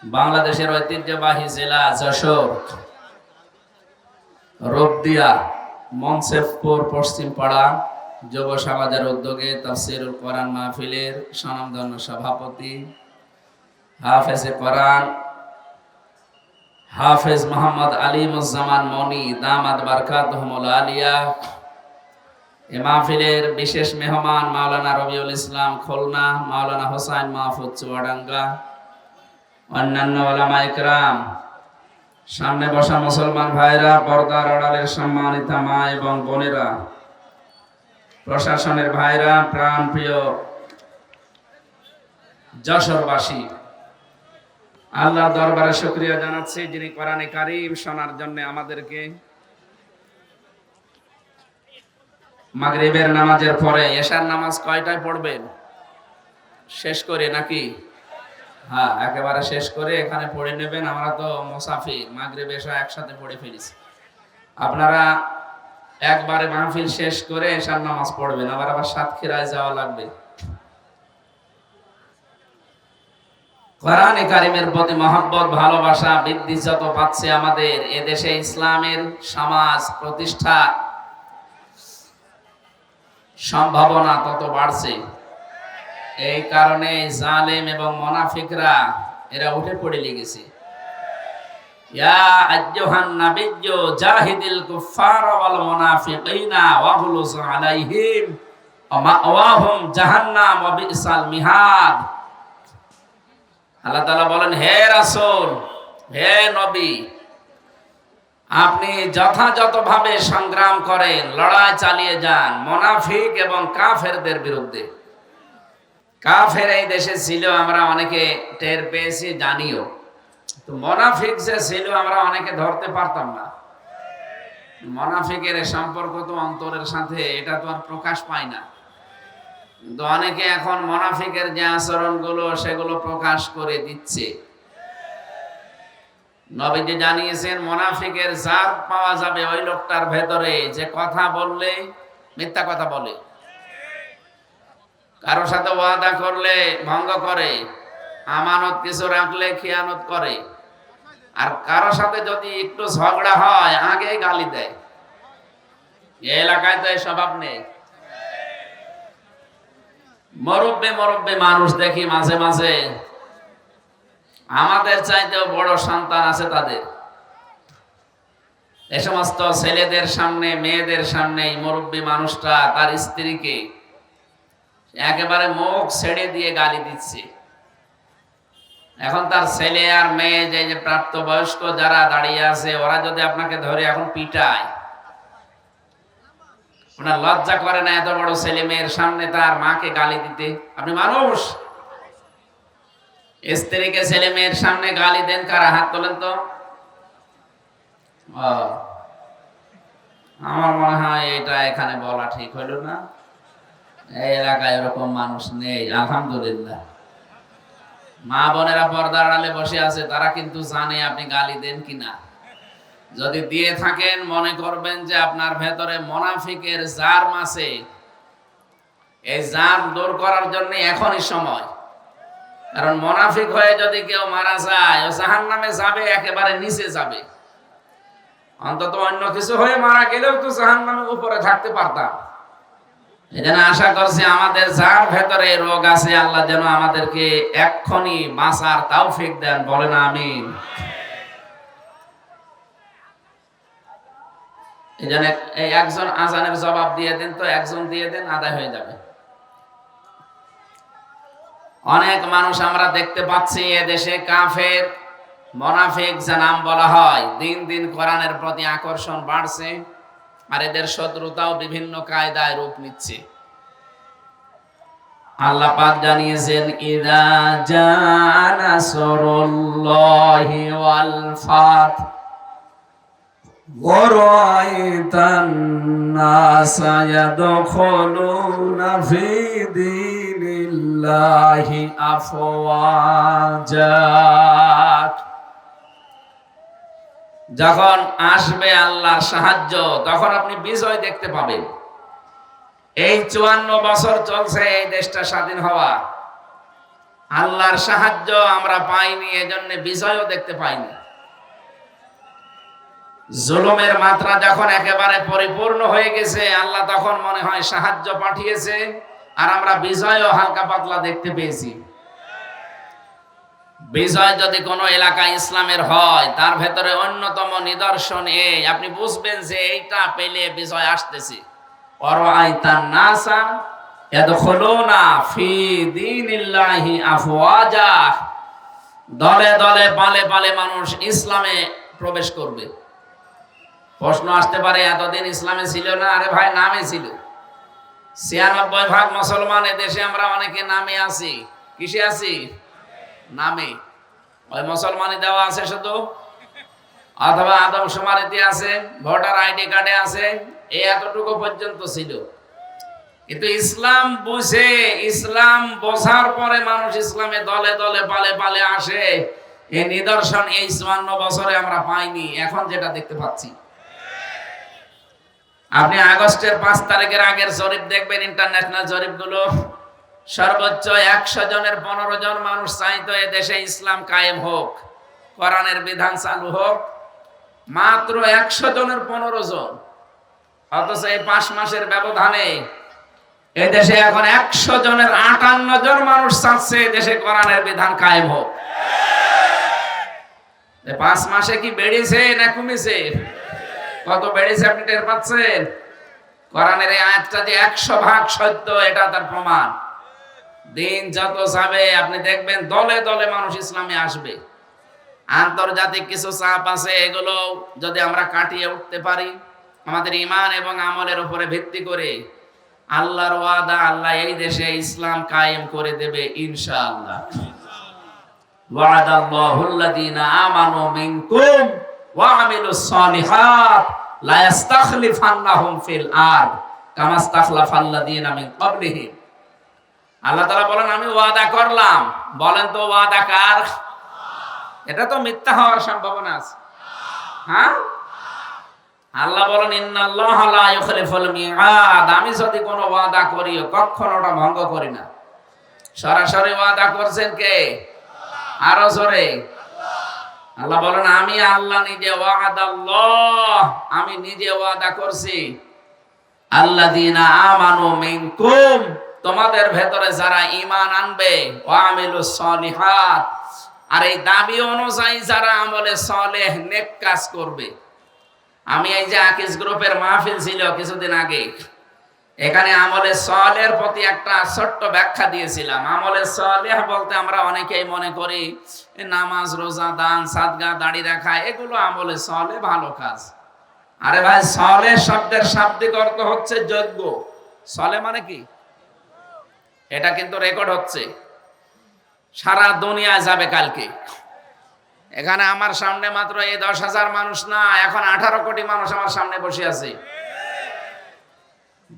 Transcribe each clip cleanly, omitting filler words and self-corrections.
বাংলাদেশের ঐতিহ্যবাহী জেলা যশোর, রোবদিয়া, মনসেফপুর পশ্চিম পাড়া যুব সমাজের উদ্যোগে তাফসীরুল কোরআন মাহফিলের স্বনামধন্য সভাপতি হাফেজে কোরআন হাফেজ মোহাম্মদ আলিমুজ্জামান মনি দামাত বারকাতুহুমুল আলিয়া, এ মাহফিলের বিশেষ মেহমান মাওলানা রবিউল ইসলাম খুলনা, মাওলানা হোসাইন মাহফুজ চুয়াডাঙ্গা, অন্যান্য ওলামা ইকরাম, সামনে বসা মুসলমান ভাইরা, পর্দার আড়ালের সম্মানিতা মা এবং বোনেরা, প্রশাসনের ভাইরা, প্রাণ প্রিয় যশোরবাসী, আল্লাহর দরবারে শুকরিয়া জানাচ্ছি যিনি কোরআনে কারীম শোনার জন্য আমাদেরকে মাগরিবের নামাজের পরে এশার নামাজ কয়টায় পড়বেন? শেষ করে নাকি? হ্যাঁ, একেবারে শেষ করে এখানে পড়ে নেবেন। আমরা তো মুসাফির, মাগরিব এশা একসাথে পড়ে ফেলেছি। আপনারা একবারে মাহফিল শেষ করে এশার নামাজ পড়বেন, আবার সাতক্ষীরায় যাওয়া লাগবে। কোরআনে কারীমের প্রতি মহব্বত, ভালোবাসা বৃদ্ধি যত পাচ্ছে, আমাদের এদেশে ইসলামের সমাজ প্রতিষ্ঠা সম্ভাবনা তত বাড়ছে। এই কারণে জালেম এবং মুনাফিকরা এরা উঠে পড়ে লেগেছে। ইয়া আইয়ুহান নাবিয়্যু জাহিদিল কুফার ওয়াল মুনাফিকিনা ওয়াগলুজ আলাইহিম ওয়া মাওয়াহুম জাহান্নাম ওয়া বিসাল মিহাদ। আল্লাহ তাআলা বলেন, হে রাসূল, হে নবী, আপনি যথাযথভাবে সংগ্রাম করেন, লড়াই চালিয়ে যান মুনাফিক এবং কাফেরদের বিরুদ্ধে। কাফের এই দেশে ছিল, আমরা অনেকে টের পেয়েছি, জানিও। তো মুনাফিক যে ছিল আমরা অনেকে ধরতে পারতাম না। মুনাফিকের সম্পর্ক তো অন্তরের সাথে, এটা তো আর প্রকাশ পায় না। কিন্তু অনেকে এখন মুনাফিকের যে আচরণগুলো সেগুলো প্রকাশ করে দিচ্ছে। নবীজি জানিয়েছেন, মুনাফিকের জাত পাওয়া যাবে ওই লোকটার ভেতরে যে কথা বললে মিথ্যা কথা বলে, কারোর সাথে ওয়াদা করলে ভঙ্গ করে, আমানত কিছু রাখলে খিয়ানত করে, আর কারোর সাথে যদি একটু ঝগড়া হয় আগে গালি দেয়। এই এলাকায় তো এই স্বভাব নেই। মুরব্বি মানুষ দেখি মাঝে মাঝে, আমাদের চাইতেও বড় সন্তান আছে তাদের। এ সমস্ত ছেলেদের সামনে, মেয়েদের সামনে এই মুরব্বি মানুষটা তার স্ত্রীকে একেবারে মুখ ছেড়ে দিয়ে গালি দিচ্ছে। এখন তার ছেলে আর মেয়ে, যে প্রাপ্তবয়স্ক যারা দাঁড়িয়ে আছে, ওরা যদি আপনাকে ধরে এখন পিটায়, ওনার লজ্জা করে না এত বড় ছেলে মেয়ের সামনে তার মাকে গালি দিতে? আপনি মানুষ, স্ত্রীকে ছেলে মেয়ের সামনে গালি দেন কারা? হাত তোলেন তো। আমার মনে হয় এটা এখানে বলা ঠিক হইল না। এই এলাকায় এরকম মানুষ নেই, আলহামদুলিল্লাহ। মা বোনেরা পর্দার আড়ালে বসে আছে, তারা কিন্তু জানে আপনি গালি দেন কিনা। যদি দিয়ে থাকেন, মনে করবেন যে আপনার ভেতরে মুনাফিকের জার্ম আছে। এই জার্ম দূর করার জন্য এখনই সময়। কারণ মুনাফিক হয়ে যদি কেউ মারা যায়, ও জাহান্নামে যাবে, একেবারে নিচে যাবে। অন্তত অন্য কিছু হয়ে মারা গেলেও তো জাহান্নামের উপরে থাকতে পারতাম। এজন্য আশা করছি আমাদের যার ভেতরে রোগ আছে, আল্লাহ যেন আমাদেরকে এক্ষুনি বাঁচার তৌফিক দেন। বলেন আমিন। এজন্য একজন আজানের জবাব দিয়ে দেন তো, একজন দিয়ে দেন, আদায় হয়ে যাবে। অনেক মানুষ আমরা দেখতে পাচ্ছি এদেশে কাফের, মুনাফিক যে নাম বলা হয়, দিন দিন কোরআনের প্রতি আকর্ষণ বাড়ছে, আর এদের শত্রুতাও বিভিন্ন কায়দায় রূপ নিচ্ছে। আল্লাহ পাক জানিয়েছেন, ইযা জাআ নাসরুল্লাহি ওয়াল ফাত ওয়া রাআইতান নাসা ইয়াদখুলুনা ফি দীনিল্লাহি আফওয়াজা। যখন আসবে আল্লাহর সাহায্য, তখন আপনি বিজয় দেখতে পাবেন। এই 54 বছর চলছে এই দেশটা স্বাধীন হওয়া, আল্লাহর সাহায্য আমরা পাইনি, এজন্য বিজয়ও দেখতে পাইনি। জুলুমের মাত্রা যখন একেবারে পরিপূর্ণ হয়ে গেছে, আল্লাহ তখন মনে হয় সাহায্য পাঠিয়েছে, আর আমরা বিজয়ও হালকা পাতলা দেখতে পেয়েছি। বিজয় যদি কোনো এলাকায় ইসলামের হয়, তার ভেতরে অন্যতম নিদর্শন এই, আপনি বুঝবেন যে এইটা পেলে বিজয় আসতেছে। অরাআইতান নাসা ইয়াদখুলুনা ফি দীনিল্লাহি আফওয়াজা, দলে দলে পালে পালে মানুষ ইসলামে প্রবেশ করবে। প্রশ্ন আসতে পারে, এতদিন ইসলামে ছিল না? আরে ভাই, নামে ছিল। 96% মুসলমান দেশে, আমরা অনেকে নামে আছি। কিসে আছি? নামে। ওই মুসলমানি দেওয়া আছে শুধু, অথবা আদমশুমারিতে আছে, ভোটার আইডি কার্ডে আছে, এই এতটুকু পর্যন্ত ছিল। কিন্তু ইসলাম বুঝে, ইসলাম বোঝার পরে মানুষ ইসলামে দলে দলে পালে পালে আসে, এই নিদর্শন এই 54 বছরে আমরা পাইনি। এখন যেটা দেখতে পাচ্ছি, আপনি আগস্টের 5 তারিখের আগের জরিপ দেখবেন, ইন্টারন্যাশনাল জরিপগুলো, সর্বোচ্চ 100 জনের 15 জন মানুষ চাইতো এ দেশে ইসলাম কায়েম হোক, কোরআনের বিধান চালু হোক। মাত্র 100 জনের 15 জন। অথচ এই 5 মাসের ব্যবধানে এই দেশে এখন 100 জনের 58 জন মানুষ চাচ্ছে এই দেশে কোরআনের বিধান কায়েম হোক। 5 মাসে কি বেড়েছে না কমেছে? কত বেড়েছে আপনি টের পাচ্ছেন? কোরআনের এই আয়াতটা যে 100% সত্য, এটা তার প্রমাণ। দিন যত যাবে আপনি দেখবেন দলে দলে মানুষ ইসলামে আসবে। আন্তর্জাতিক কিছু চাপ আছে, এগুলো যদি আমরা কাটিয়ে উঠতে পারি, আমাদের ঈমান এবং আমলের উপরে ভিত্তি করে, আল্লাহর ওয়াদা, আল্লাহ এই দেশে ইসলাম কায়েম করে দেবে ইনশাআল্লাহ। ওয়াদাল্লাহুল্লাযীনা আমানু মিনকুম ওয়া আমিলুস সালিহাত লা ইস্তাখলিফান্নাহুম ফিল আরদ কামা ইস্তাখলাফাল্লাযীনা মিন ক্বাবলিহিম। আল্লাহ তাআলা বলেন, আমি ওয়াদা করলাম। বলেন তো ওয়াদা কার? এটা তো মিথ্যা হওয়ার সম্ভাবনা আছে। হ্যাঁ, আল্লাহ বলেন, ইন্নাল্লাহা লা ইউখলিফুল মিআদ, আমি যদি কোনো ওয়াদা করি কখনো ওটা ভঙ্গ করি না। সরাসরি ওয়াদা করছেন কে? আরো জোরে। আল্লাহ বলেন, আমি আল্লাহ নিজে, ওয়াদাল্লাহ, আমি নিজে ওয়াদা করছি। আল্লাযীনা আমানু মিনকুম, তোমাদের ভেতরে যারা ঈমান আনবে, ওয়া আমিলুস সালিহাত, আর এই দাবি অনুযায়ী যারা আমলে সালেহ নেক কাজ করবে। আমি এই যে আকিজ গ্রুপের মাহফিল ছিল কিছুদিন আগে, এখানে আমলে সালেহের প্রতি একটা ছোট্ট ব্যাখ্যা দিয়েছিলাম। আমলে সালেহ বলতে আমরা অনেকেই মনে করি নামাজ, রোজা, দান, সাদকা, দাড়ি রাখা, এগুলো আমলে সালেহ, ভালো কাজ। আরে ভাই, সালেহ শব্দের শাব্দিক অর্থ হচ্ছে যোগ্য। সালেহ মানে কি? এটা কিন্তু রেকর্ড হচ্ছে, সারা দুনিয়ায় যাবে কালকে। এখানে আমার সামনে মাত্র এই 10,000 মানুষ না, এখন 18 কোটি মানুষ আমার সামনে বসে আছে।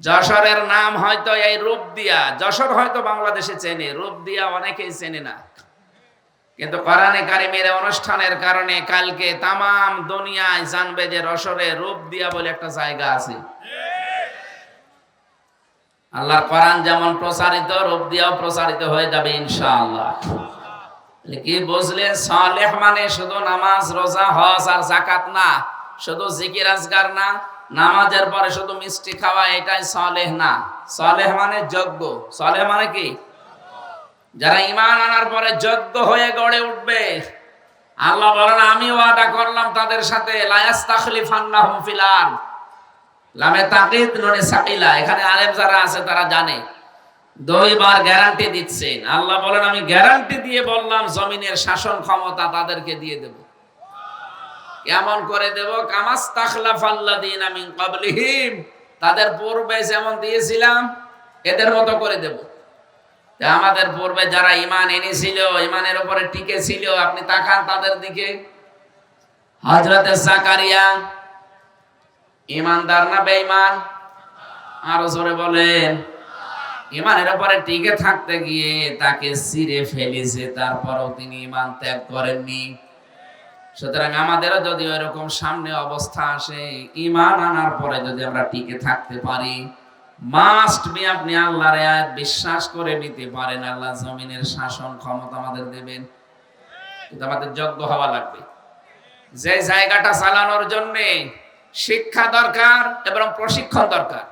যশোরের নাম হয়তো এই রূপদিয়া, যশোর হয়তো বাংলাদেশে চেনে, রূপদিয়া অনেকেই চেনে না। কিন্তু কোরআনে কারিমের অনুষ্ঠানের কারণে কালকে তামাম দুনিয়ায় জানবে যে যশোরে রূপদিয়া বলে একটা জায়গা আছে। আল্লাহর কোরআন যেমন প্রচারিত, রূপদিয়াও প্রচারিত হয়ে যাবে ইনশাআল্লাহ। কি বুঝলেন? সালেহ মানে শুধু নামাজ, রোজা, হজ আর যাকাত না, শুধু জিকির আজকার না, নামাজের পরে শুধু মিষ্টি খাওয়া, এটাই সালেহ না। সালেহ মানে যোগ্য। সালেহ মানে কি? যারা ঈমান আনার পরে যোগ্য হয়ে গড়ে উঠবে। আল্লাহ বলেন, আমি ওয়াদা করলাম তাদের সাথে, লা ইস্তাখলিফান্নাহুম ফিল আরদ। লামে তাকিদ নুনে সাকিলা, এখানে আলেম যারা আছে তারা জানে, 2 বার গ্যারান্টি দিচ্ছেন। আল্লাহ বলেন, আমি গ্যারান্টি দিয়ে বললাম জমিনের শাসন ক্ষমতা তাদেরকে দিয়ে দেব। কেমন করে দেব? কামাস্তাখলাফাল্লাযীনা মিন ক্বাবলিহিম, তাদের পূর্বে যেমন দিয়েছিলাম এদের মতো করে দেব। আমাদের পূর্বে যারা ঈমান এনেছিল, ঈমানের উপরে টিকে ছিল, আপনি তাকান তাদের দিকে। হযরত জাকারিয়া ঈমানদার না বেঈমান? আরো জোরে বলেন। ঈমানের উপরে টিকে থাকতে গিয়ে তাকে ছিঁড়ে ফেলেছে, তারপরও তিনি ঈমান ত্যাগ করেননি। সুতরাং আমাদেরও যদি এরকম সামনে অবস্থা আসে, ঈমান আনার পরে যদি আমরা টিকে থাকতে পারি, মাস্ট বি আপনি আল্লাহর আয়াত বিশ্বাস করে নিতে পারেন, আল্লাহ জমিনের শাসন ক্ষমতা আমাদের দেবেন, কিন্তু আমাদের যোগ্য হওয়া লাগবে। যে জায়গাটা চালানোর জন্য শিক্ষা দরকার এবং প্রশিক্ষণ দরকার,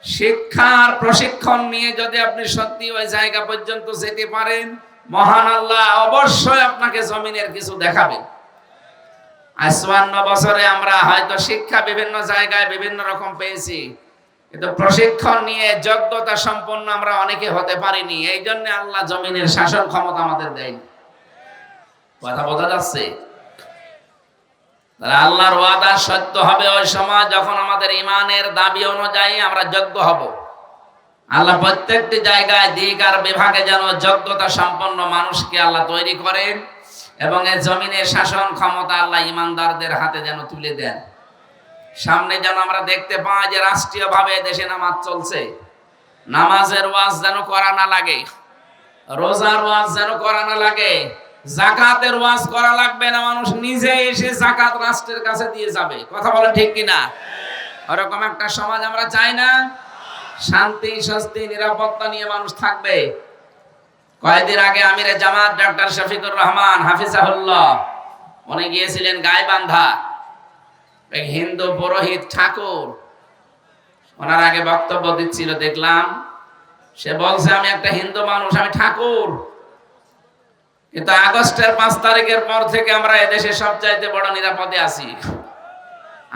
শিক্ষার প্রশিক্ষণ নিয়ে যদি আপনি সত্যি ওই জায়গা পর্যন্ত যেতে পারেন, মহান আল্লাহ অবশ্যই আপনাকে জমিনের কিছু দেখাবেন। ৫৪ বছরে আমরা হয়তো শিক্ষা বিভিন্ন জায়গায় বিভিন্ন রকম পেয়েছি, কিন্তু প্রশিক্ষণ নিয়ে যোগ্যতা সম্পন্ন আমরা অনেকে হতে পারিনি। এই জন্য আল্লাহ জমিনের শাসন ক্ষমতা আমাদের দেয়নি। কথা বোঝা যাচ্ছে? আল্লাহর ওয়াদা সত্য হবে ওই সময় যখন আমাদের ইমানের দাবি অনুযায়ী আমরা যোগ্য হব। আল্লাহ প্রত্যেকটি জায়গায় দিক আর বিভাগে যেন যোগ্যতা সম্পন্ন মানুষকে আল্লাহ তৈরি করেন এবং এই জমিনের শাসন ক্ষমতা আল্লাহ ইমানদারদের হাতে যেন তুলে দেন। সামনে যেন আমরা দেখতে পাই যে রাষ্ট্রীয়ভাবে দেশে নামাজ চলছে, নামাজের ওয়াজ যেন করা না লাগে, রোজার ওয়াজ যেন করা না লাগে, যাকাতের ওয়াজ করা লাগবে না, মানুষ নিজে এসে যাকাত রাষ্ট্রের কাছে দিয়ে যাবে। কথা বলে ঠিক কিনা? ওরকম একটা সমাজ আমরা চাই না। শান্তি স্বস্তি নিরাপত্তা নিয়ে মানুষ থাকবে। কয়েকদিন আগে আমিরে জামাত ডক্টর শফিকুর রহমান হাফিজাহুল্লাহ উনি গিয়েছিলেন গাইবান্ধা। এক হিন্দু পুরোহিত ঠাকুর ওনার আগে বক্তব্য দিচ্ছিল, দেখলাম সে বলছে আমি একটা হিন্দু মানুষ, আমি ঠাকুর, কিন্তু আগস্টের 5 তারিখের পর থেকে আমরা এদেশে সবচাইতে বড় নিরাপদে আছি।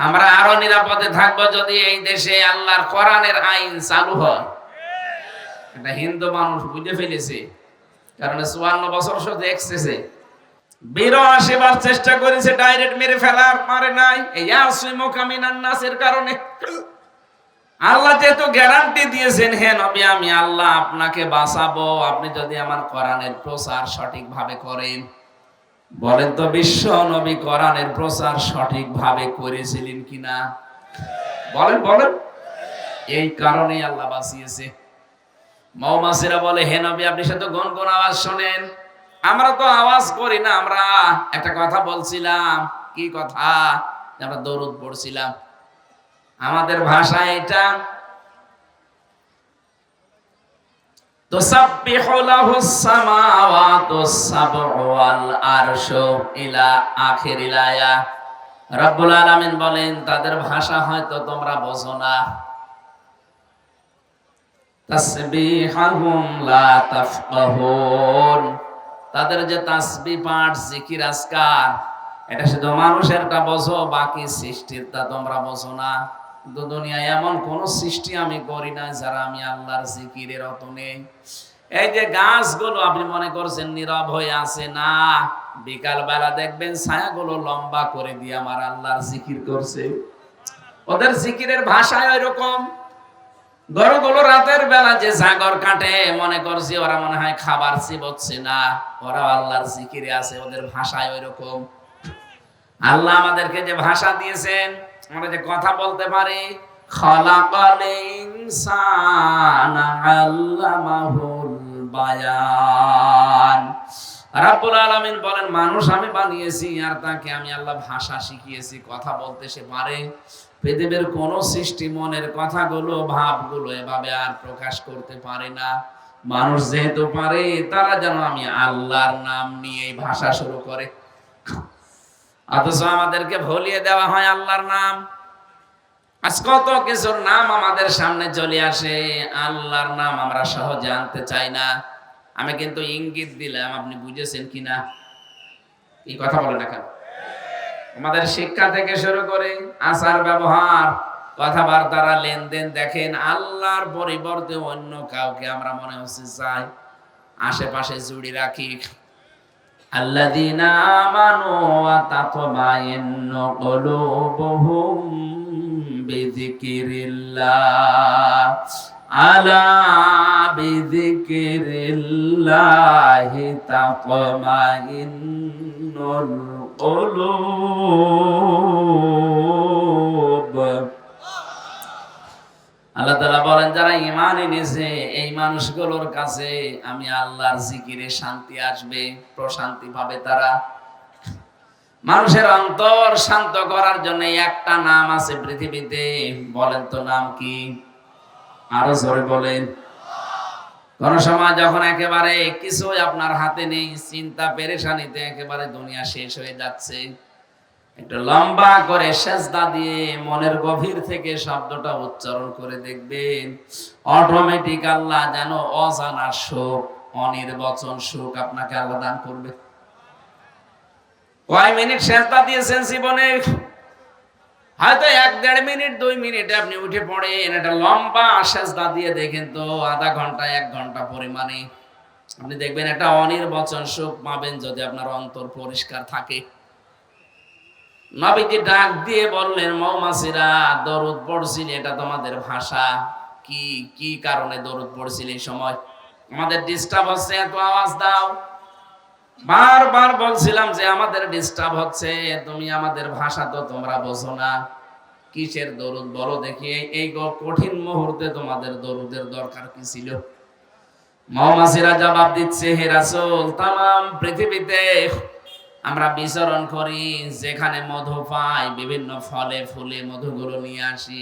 আমরা আরো নিরাপদে থাকবো যদি এই দেশে আল্লাহর কোরআনের আইন চালু হয়। একটা হিন্দু মানুষ বুঝে ফেলেছে, কারণ 54 বছর শুধু দেখতেছে। 82 বার চেষ্টা করেছে ডাইরেক্ট মেরে ফেলার, পারে নাই। এই আসিমুকা মিনান নাসের কারণে আল্লাহ যেহেতু গ্যারান্টি দিয়েছেন, হে নবী আমি আল্লাহ আপনাকে বাঁচাবো আপনি যদি আমার কোরআনের প্রচার সঠিকভাবে করেন। বলেন তো বিশ্ব নবী কোরআনের প্রচার সঠিকভাবে করেছিলেন কিনা? বলেন বলেন। এই কারণেই আল্লাহ বাঁচিয়েছে। মৌমাছিরা বলে, হে নবী আপনি শুধু গুনগুন আওয়াজ শোনেন, আমরা তো আওয়াজ করি না, আমরা একটা কথা বলছিলাম। কি কথা? আমরা দরুদ পড়ছিলাম। আমাদের ভাষা এটা, তুসাব্বিহু লাহুস সামাওয়াতুস সাবউ ওয়াল আরশু ইলা আখিরিল আয়া। রব্বুল আলামিন বলেন তাদের ভাষা হয়তো তোমরা বোঝো না, তাসবিহাহুম লা তাফকাহুন, তাদের যে তাসবিহ পাঠ জিকির আজকার এটা শুধু মানুষেরটা বোঝো, বাকি সৃষ্টিরটা তোমরা বোঝো না। কিন্তু দুনিয়ায় এমন কোন সৃষ্টি আমি করি না যারা আমি আল্লাহর জিকিরের রত নেই। এই যে গাছগুলো আপনি মনে করছেন নীরব হয়ে আছে, না, বিকাল বেলা দেখবেন ছায়াগুলো লম্বা করে দিয়ে আমার আল্লাহর জিকির করছে। ওদের জিকিরের ভাষায় ওই রকম। গরুগুলো রাতের বেলা যে জাগর কাটে, মনে করছি ওরা মনে হয় খাবার চিবোচ্ছে, না, ওরা আল্লাহর জিকিরে আছে, ওদের ভাষায় ওই রকম। আল্লাহ আমাদেরকে যে ভাষা দিয়েছেন, আমরা যে কথা বলতে পারি, খালাকাল ইনসানা আল্লামাহুল বায়ান। রাব্বুল আলামিন বলেন মানুষ আমি বানিয়েছি আর তাকে আমি আল্লাহ ভাষা শিখিয়েছি, কথা বলতে সে পারে। পৃথিবীর কোন সৃষ্টি মনের কথাগুলো ভাবগুলো এভাবে আর প্রকাশ করতে পারে না। মানুষ যেহেতু পারে, তারা যেন আমি আল্লাহর নাম নিয়ে ভাষা শুরু করে। অথচ আমাদেরকে ভুলিয়ে দেওয়া হয় আল্লাহর নাম। আজ কত কিছুর নাম আমাদের সামনে চলে আসে, আল্লাহর নাম আমরা সহজে আনতে চাই না। আমি কিন্তু ইঙ্গিত দিলাম, আপনি বুঝেছেন কিনা? এই কথা বলে না কেন? আমাদের শিক্ষা থেকে শুরু করে আচার ব্যবহার, কথাবার্তা, লেনদেন দেখেন, আল্লাহর পরিবর্তে অন্য কাউকে আমরা মনে হচ্ছে চাই, আশেপাশে জুড়ে রাখি। আল্লাযীনা আমানু ওয়া তাতমাইন্নু কুলুবুহুম বিযিকিরিল্লাহ, আলা বিযিকিরিল্লাহি তাতমাইন্নুল কুলুব। আল্লাহ তাআলা বলেন যারা ঈমান এনেছে এই মানুষগুলোর কাছে আমি আল্লাহর জিকিরে শান্তি আসবে, প্রশান্তি পাবে তারা। মানুষের অন্তর শান্ত করার জন্য একটা নাম আছে পৃথিবীতে, বলেন তো নাম কি? আরো জোরে বলেন। কোন সময় যখন একেবারে কিছুই আপনার হাতে নেই, চিন্তা পেরেশানিতে একেবারে দুনিয়া শেষ হয়ে যাচ্ছে, একটু লম্বা করে সেজদা দিয়ে মনের গভীর থেকে শব্দটা উচ্চারণ করে দেখবেন, অটোমেটিক আল্লাহ যেন অজানা সুখ, অনির্বচন সুখ আপনাকে আল্লাহ দান করবে। কয় মিনিট সেজদা দিয়েছেন জীবনে? হয়তো 1-1.5 মিনিট 2 মিনিটে আপনি উঠে পড়েন, এটা লম্বা সেজদা দিয়ে দেখেন তো আধা ঘন্টা 1 ঘন্টা পরিমাণে আপনি দেখবেন একটা অনির্বচন সুখ পাবেন যদি আপনার অন্তর পরিষ্কার থাকে। নবীজি ডাক দিয়ে বললেন, মৌমাছিরা দরুদ পড়ছিল, এটা তোমাদের ভাষা। কি কি কারণে দরুদ পড়ছিল এই সময়? আমাদের ডিস্টার্ব হচ্ছে, এত আওয়াজ দাও। বারবার বলছিলাম যে আমাদের ডিস্টার্ব হচ্ছে, তুমি আমাদের ভাষা তো তোমরা বোঝো না, কিসের দরুদ বলো দেখি। এই কঠিন মুহূর্তে তোমাদের দরুদের দরকার কি ছিল? মৌমাছিরা জবাব দিচ্ছে, হে রাসূল, তাম পৃথিবীতে আমরা বিচরণ করি, যেখানে মধু পাই বিভিন্ন ফলে ফুলে মধুগুলো নিয়ে আসি,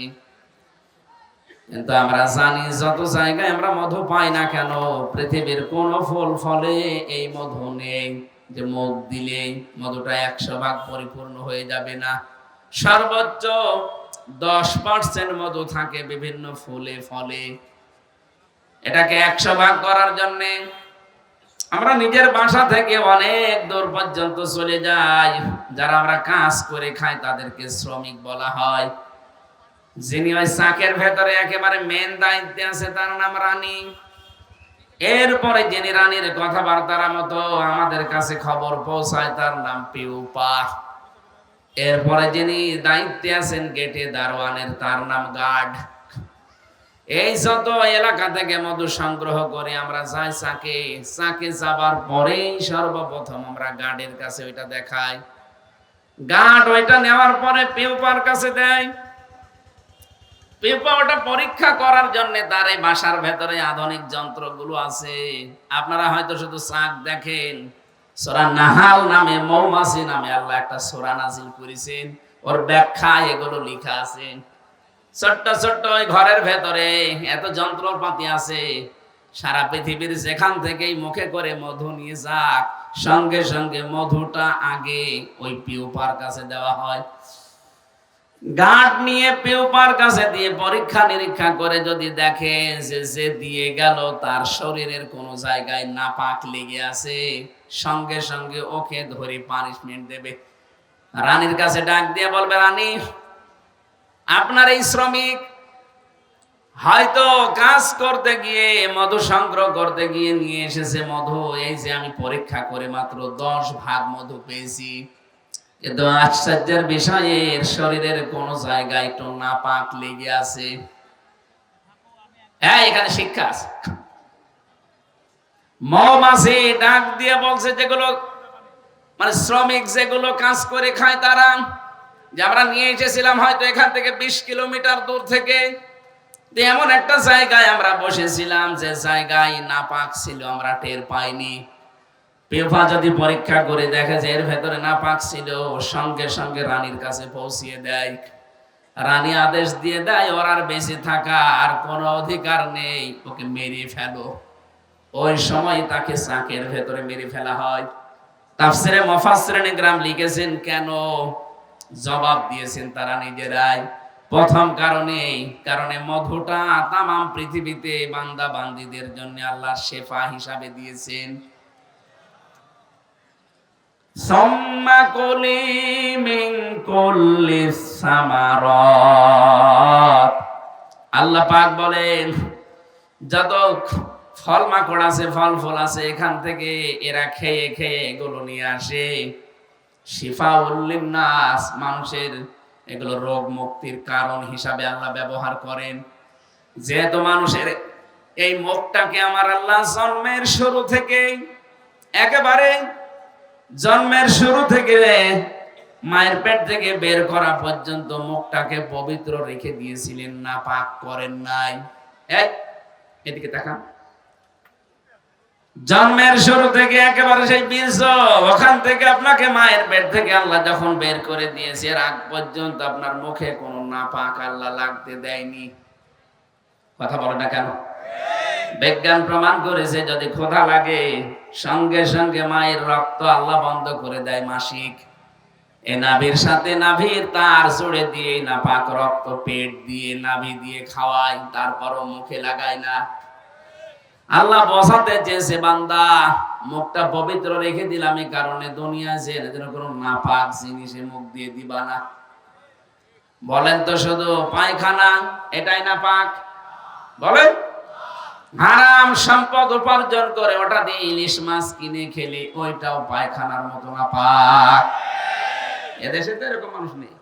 কিন্তু আমরা জানি যত জায়গায় আমরা মধু পাই না কেন, পৃথিবীর কোন ফুল ফলে এই মধু নেই যে মুখ দিলে মধুটা 100 ভাগ পরিপূর্ণ হয়ে যাবে না। সর্বোচ্চ 10% মধু থাকে বিভিন্ন ফুলে ফলে। এটাকে 100 ভাগ করার জন্য আমরা নিজের বাসা থেকে অনেক দূর পর্যন্ত চলে যাই। যারা আমরা কাজ করে খাই তাদেরকে শ্রমিক বলা হয়। যিনি ওই চাকের ভেতরে একেবারে মেন দায়িত্বে আছে তার নাম রানী। এরপরে যিনি রানীর কথাবার্তার মতো আমাদের কাছে খবর পৌঁছায় তার নাম পিউপা। এরপরে যিনি দায়িত্বে আছেন গেটে দারোয়ানের তার নাম গার্ড। এই যত এলাকা থেকে মধু সংগ্রহ করে আমরা যাই চাকে, চাকে যাবার পরেই সর্বপ্রথম আমরা গার্ডের কাছে ওইটা দেখাই। গার্ড ওইটা নেওয়ার পরে পিউপার কাছে দেয়। পিউপা ওটা পরীক্ষা করার জন্য তার এই বাসার ভেতরে আধুনিক যন্ত্রগুলো আছে। আপনারা হয়তো শুধু চাক দেখেন, সূরা নাহাল নামে, মৌমাছি নামে আল্লাহ একটা সূরা নাজিল করেছেন, ওর ব্যাখ্যা এগুলো লেখা আছে। ছোট্ট ছোট্ট ওই ঘরের ভেতরে এত যন্ত্রপাতি আছে, সারা পৃথিবীর যেখান থেকেই মুখে করে মধু নিয়ে যাক, সঙ্গে সঙ্গে মধুটা আগে ওই পিউপার কাছে দেওয়া হয়। গাঁট নিয়ে পিউপার কাছে দিয়ে পরীক্ষা নিরীক্ষা করে যদি দেখে যে দিয়ে গেল তার শরীরের কোন জায়গায় নাপাক লেগে আছে, সঙ্গে সঙ্গে ওকে ধরে পানিশমেন্ট দেবে। রানীর কাছে ডাক দিয়ে বলবে, রানী, আপনার এই শ্রমিক হয়তো কাজ করতে গিয়ে মধু সংগ্রহ করতে গিয়ে নিয়ে এসেছে মধু, এই যে আমি পরীক্ষা করে মাত্র 10 ভাগ মধু পেয়েছি, কিন্তু আশ্চর্যের বিষয় এর শরীরের কোন জায়গায় একটু নাপাক লেগে আছে। হ্যাঁ, এখানে শিক্ষা আছে। মৌমাছি ডাক দিয়ে বলছে, যেগুলো মানে শ্রমিক যেগুলো কাজ করে খায় তারা, যে আমরা নিয়ে এসেছিলাম হয়তো এখান থেকে 20 কিলোমিটার দূর থেকে, এমন একটা জায়গায় আমরা বসেছিলাম যে জায়গায় নাপাক ছিল, আমরা টের পাইনি। পেফা যদি পরীক্ষা করে দেখে যে এর ভেতরে নাপাক ছিল, সঙ্গে সঙ্গে রানীর কাছে পৌঁছিয়ে দেয়। রানী আদেশ দিয়ে দেয়, ওর আর বেঁচে থাকা আর কোনো অধিকার নেই, ওকে মেরে ফেলো। ওই সময় তাকে চাকের ভেতরে মেরে ফেলা হয়। তাফসিরে মুফাসসিরিন ইকরাম লিখেছেন কেন, জবাব দিয়েছেন তারা নিজেরাই। প্রথম কারণে মধুটা তামাম পৃথিবীতে বান্দা বান্দীদের জন্য আল্লাহ শেফা হিসাবে দিয়েছেন। সুম্মা কুলি মিন কুল্লিস সামারাত, আল্লাহ পাক বলেন যত ফল মাকড় আছে, ফল ফল আছে, এখান থেকে এরা খেয়ে খেয়ে এগুলো নিয়ে আসে। শিফাউল লিন্নাস, মানুষের এগুলো রোগ মুক্তির কারণ হিসাবে আল্লাহ ব্যবহার করেন। যেহেতু মানুষের এই মুখটাকে আমার আল্লাহ জন্মের শুরু থেকে, একেবারে জন্মের শুরু থেকে মায়ের পেট থেকে বের করা পর্যন্ত মুখটাকে পবিত্র রেখে দিয়েছিলেন, না পাক করেন নাই। এদিকে তাকান। জন্মের শুরু থেকে একেবারে সেই বীর্য, ওখান থেকে আপনাকে মায়ের পেট থেকে আল্লাহ যখন বের করে দিয়েছে, এর আগ পর্যন্ত আপনার মুখে কোনো নাপাক আল্লাহ লাগতে দেয়নি। কথা বলে না কেন? বিজ্ঞান প্রমাণ করেছে যদি ক্ষুধা লাগে সঙ্গে সঙ্গে মায়ের রক্ত আল্লাহ বন্ধ করে দেয় মাসিক। এ নাভির সাথে নাভির তার জুড়ে দিয়ে নাপাক রক্ত পেট দিয়ে নাভি দিয়ে খাওয়ায়, তারপরও মুখে লাগায় না। আল্লাহ বোঝাতে চেয়েছে বান্দা মুখটা পবিত্র রেখে দিলাম এই কারণে দুনিয়ায় যে কোনো নাপাক জিনিসে মুখ দিয়ে দিবা না। বলেন তো শুধু পায়খানা এটাই নাপাক? বলেন। হারাম সম্পদ উপার্জন করে ওটা দিয়ে ইলিশ মাছ কিনে খেলে ওইটাও পায়খানার মতো নাপাক। এদেশে তো এরকম মানুষ নেই।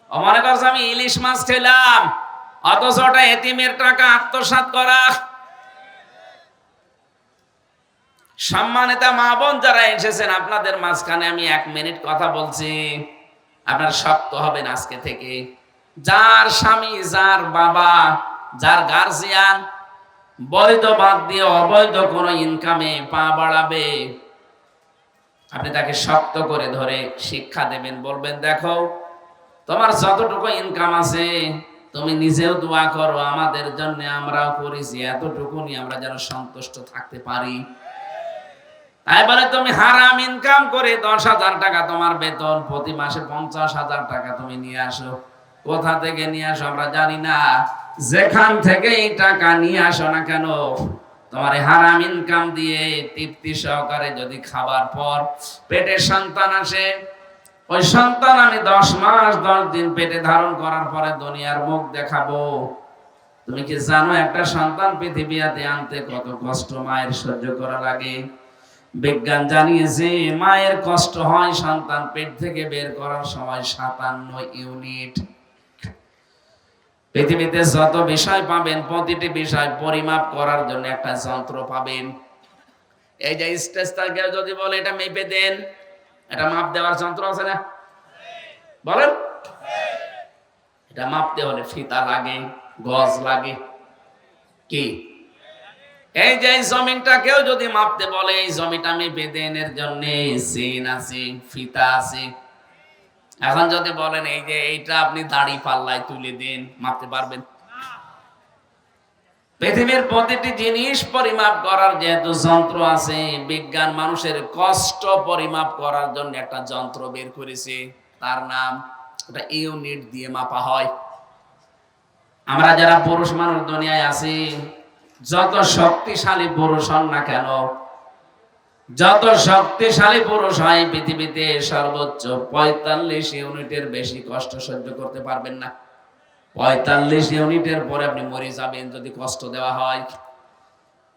মনে করছে আমি ইলিশ মাছ খেলাম, অথচ ওটা এতিমের টাকা আত্মসাৎ করা। সম্মানিত মা বোন যারা এসেছেন আপনাদের মাঝখানে আমি 1 মিনিট কথা বলছি, আপনারা শক্ত হবেন আজকে থেকে। যার স্বামী, যার বাবা, যার গার্জিয়ান বৈধ বাদ দিয়ে অবৈধ কোনো ইনকামে পা বাড়াবে, আপনি তাকে শক্ত করে ধরে শিক্ষা দেবেন, বলবেন দেখো তোমার যতটুকু ইনকাম আছে তুমি নিজেও দোয়া করো আমাদের জন্য, আমরাও করেছি, এতটুকু নিয়ে আমরা যেন সন্তুষ্ট থাকতে পারি। তাই বলে তুমি হারাম ইনকাম করে 10,000 টাকা তোমার বেতন, প্রতি মাসে 50,000 টাকা তুমি নিয়ে আসো। কোথা থেকে নিয়ে আসো আমরা জানি না, যেখান থেকে এই টাকা নিয়ে আসো না কেন তোমার হারাম ইনকাম দিয়ে তৃপ্তি সহকারে যদি খাবার পর পেটে সন্তান আসে, ওই সন্তান আমি 10 মাস 10 দিন পেটে ধারণ করার পরে দুনিয়ার মুখ দেখাবো। তুমি কি জানো একটা সন্তান পৃথিবীতে আনতে কত কষ্ট মায়ের সহ্য করা লাগে? বিজ্ঞান জানিয়েছে মায়ের কষ্ট হয় সন্তান পেট থেকে বের করার সময় 57 ইউনিট। পৃথিবীতে যত বিষয় পাবেন প্রতিটি বিষয় পরিমাপ করার জন্য একটা যন্ত্র পাবেন। এই যে স্টেজটাকে যদি বলে এটা মেপে দেন, এটা মাপ দেওয়ার যন্ত্র আছে না? বলেন। এটা মাপতে হলে ফিতা লাগে, গজ লাগে। কি এই যে জমিনটাকেও যদি মাপতে বলে এই জমিটা মেপে দেন, এর জন্য চেন আছে, ফিতা আছে। এখন যদি বলেন এই যে এইটা আপনি দাড়ি পাল্লায় তুলে দেন, মাপতে পারবেন? পৃথিবীর প্রতিটি জিনিস পরিমাপ করার যেহেতু যন্ত্র আছে, বিজ্ঞান মানুষের কষ্ট পরিমাপ করার জন্য একটা যন্ত্র বের করেছে, তার নাম ওটা ইউনিট দিয়ে মাপা হয়। আমরা যারা পুরুষ মানুষ দুনিয়ায় আছি, যত শক্তিশালী পুরুষ হন না কেন, যত শক্তিশালী পুরুষ হয় পৃথিবীতে সর্বোচ্চ 45 ইউনিটের বেশি কষ্ট সহ্য করতে পারবেন না। 45 ইউনিটের পরে আপনি মরে যাবেন যদি কষ্ট দেওয়া হয়।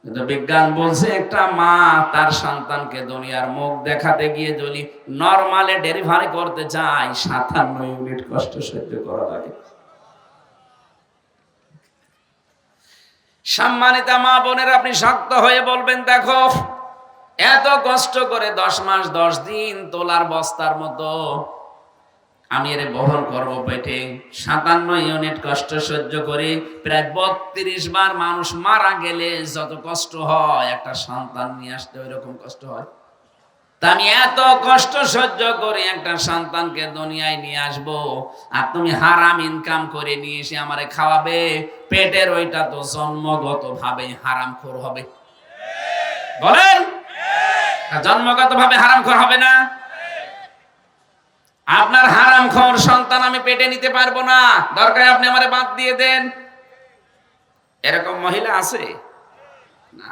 কিন্তু বিজ্ঞান বলছে একটা মা তার সন্তানকে দুনিয়ার মুখ দেখাতে গিয়ে যদি নরমালে ডেলিভারি করতে চায় 57 ইউনিট কষ্ট সহ্য করা লাগে। সম্মানিত মা বোনের আপনি শক্ত হয়ে বলবেন দেখো এত কষ্ট করে 10 মাস 10 দিন তোলার বস্তার মতো আমি এর বহন করব পেটে, 57 ইউনিট কষ্ট সহ্য করে প্রায় 32 বার মানুষ মারা গেলে যত কষ্ট হয় একটা সন্তান নিয়ে আসতে ওই রকম কষ্ট হয়। তা আমি এত কষ্ট সহ্য করে একটা সন্তানকে দুনিয়ায় নিয়ে আসব, আর তুমি হারাম ইনকাম করে নিয়ে এসে আমারে খাওয়াবে, পেটের ওইটা তো জন্মগত ভাবে হারামখোর হবে। বলেন, জন্মগত ভাবে হারামখোর হবে না? আপনার হারামখোর সন্তান আমি পেটে নিতে পারবো না, দরকার আপনি আমারে বাদ দিয়ে দেন। এরকম মহিলা আছে না?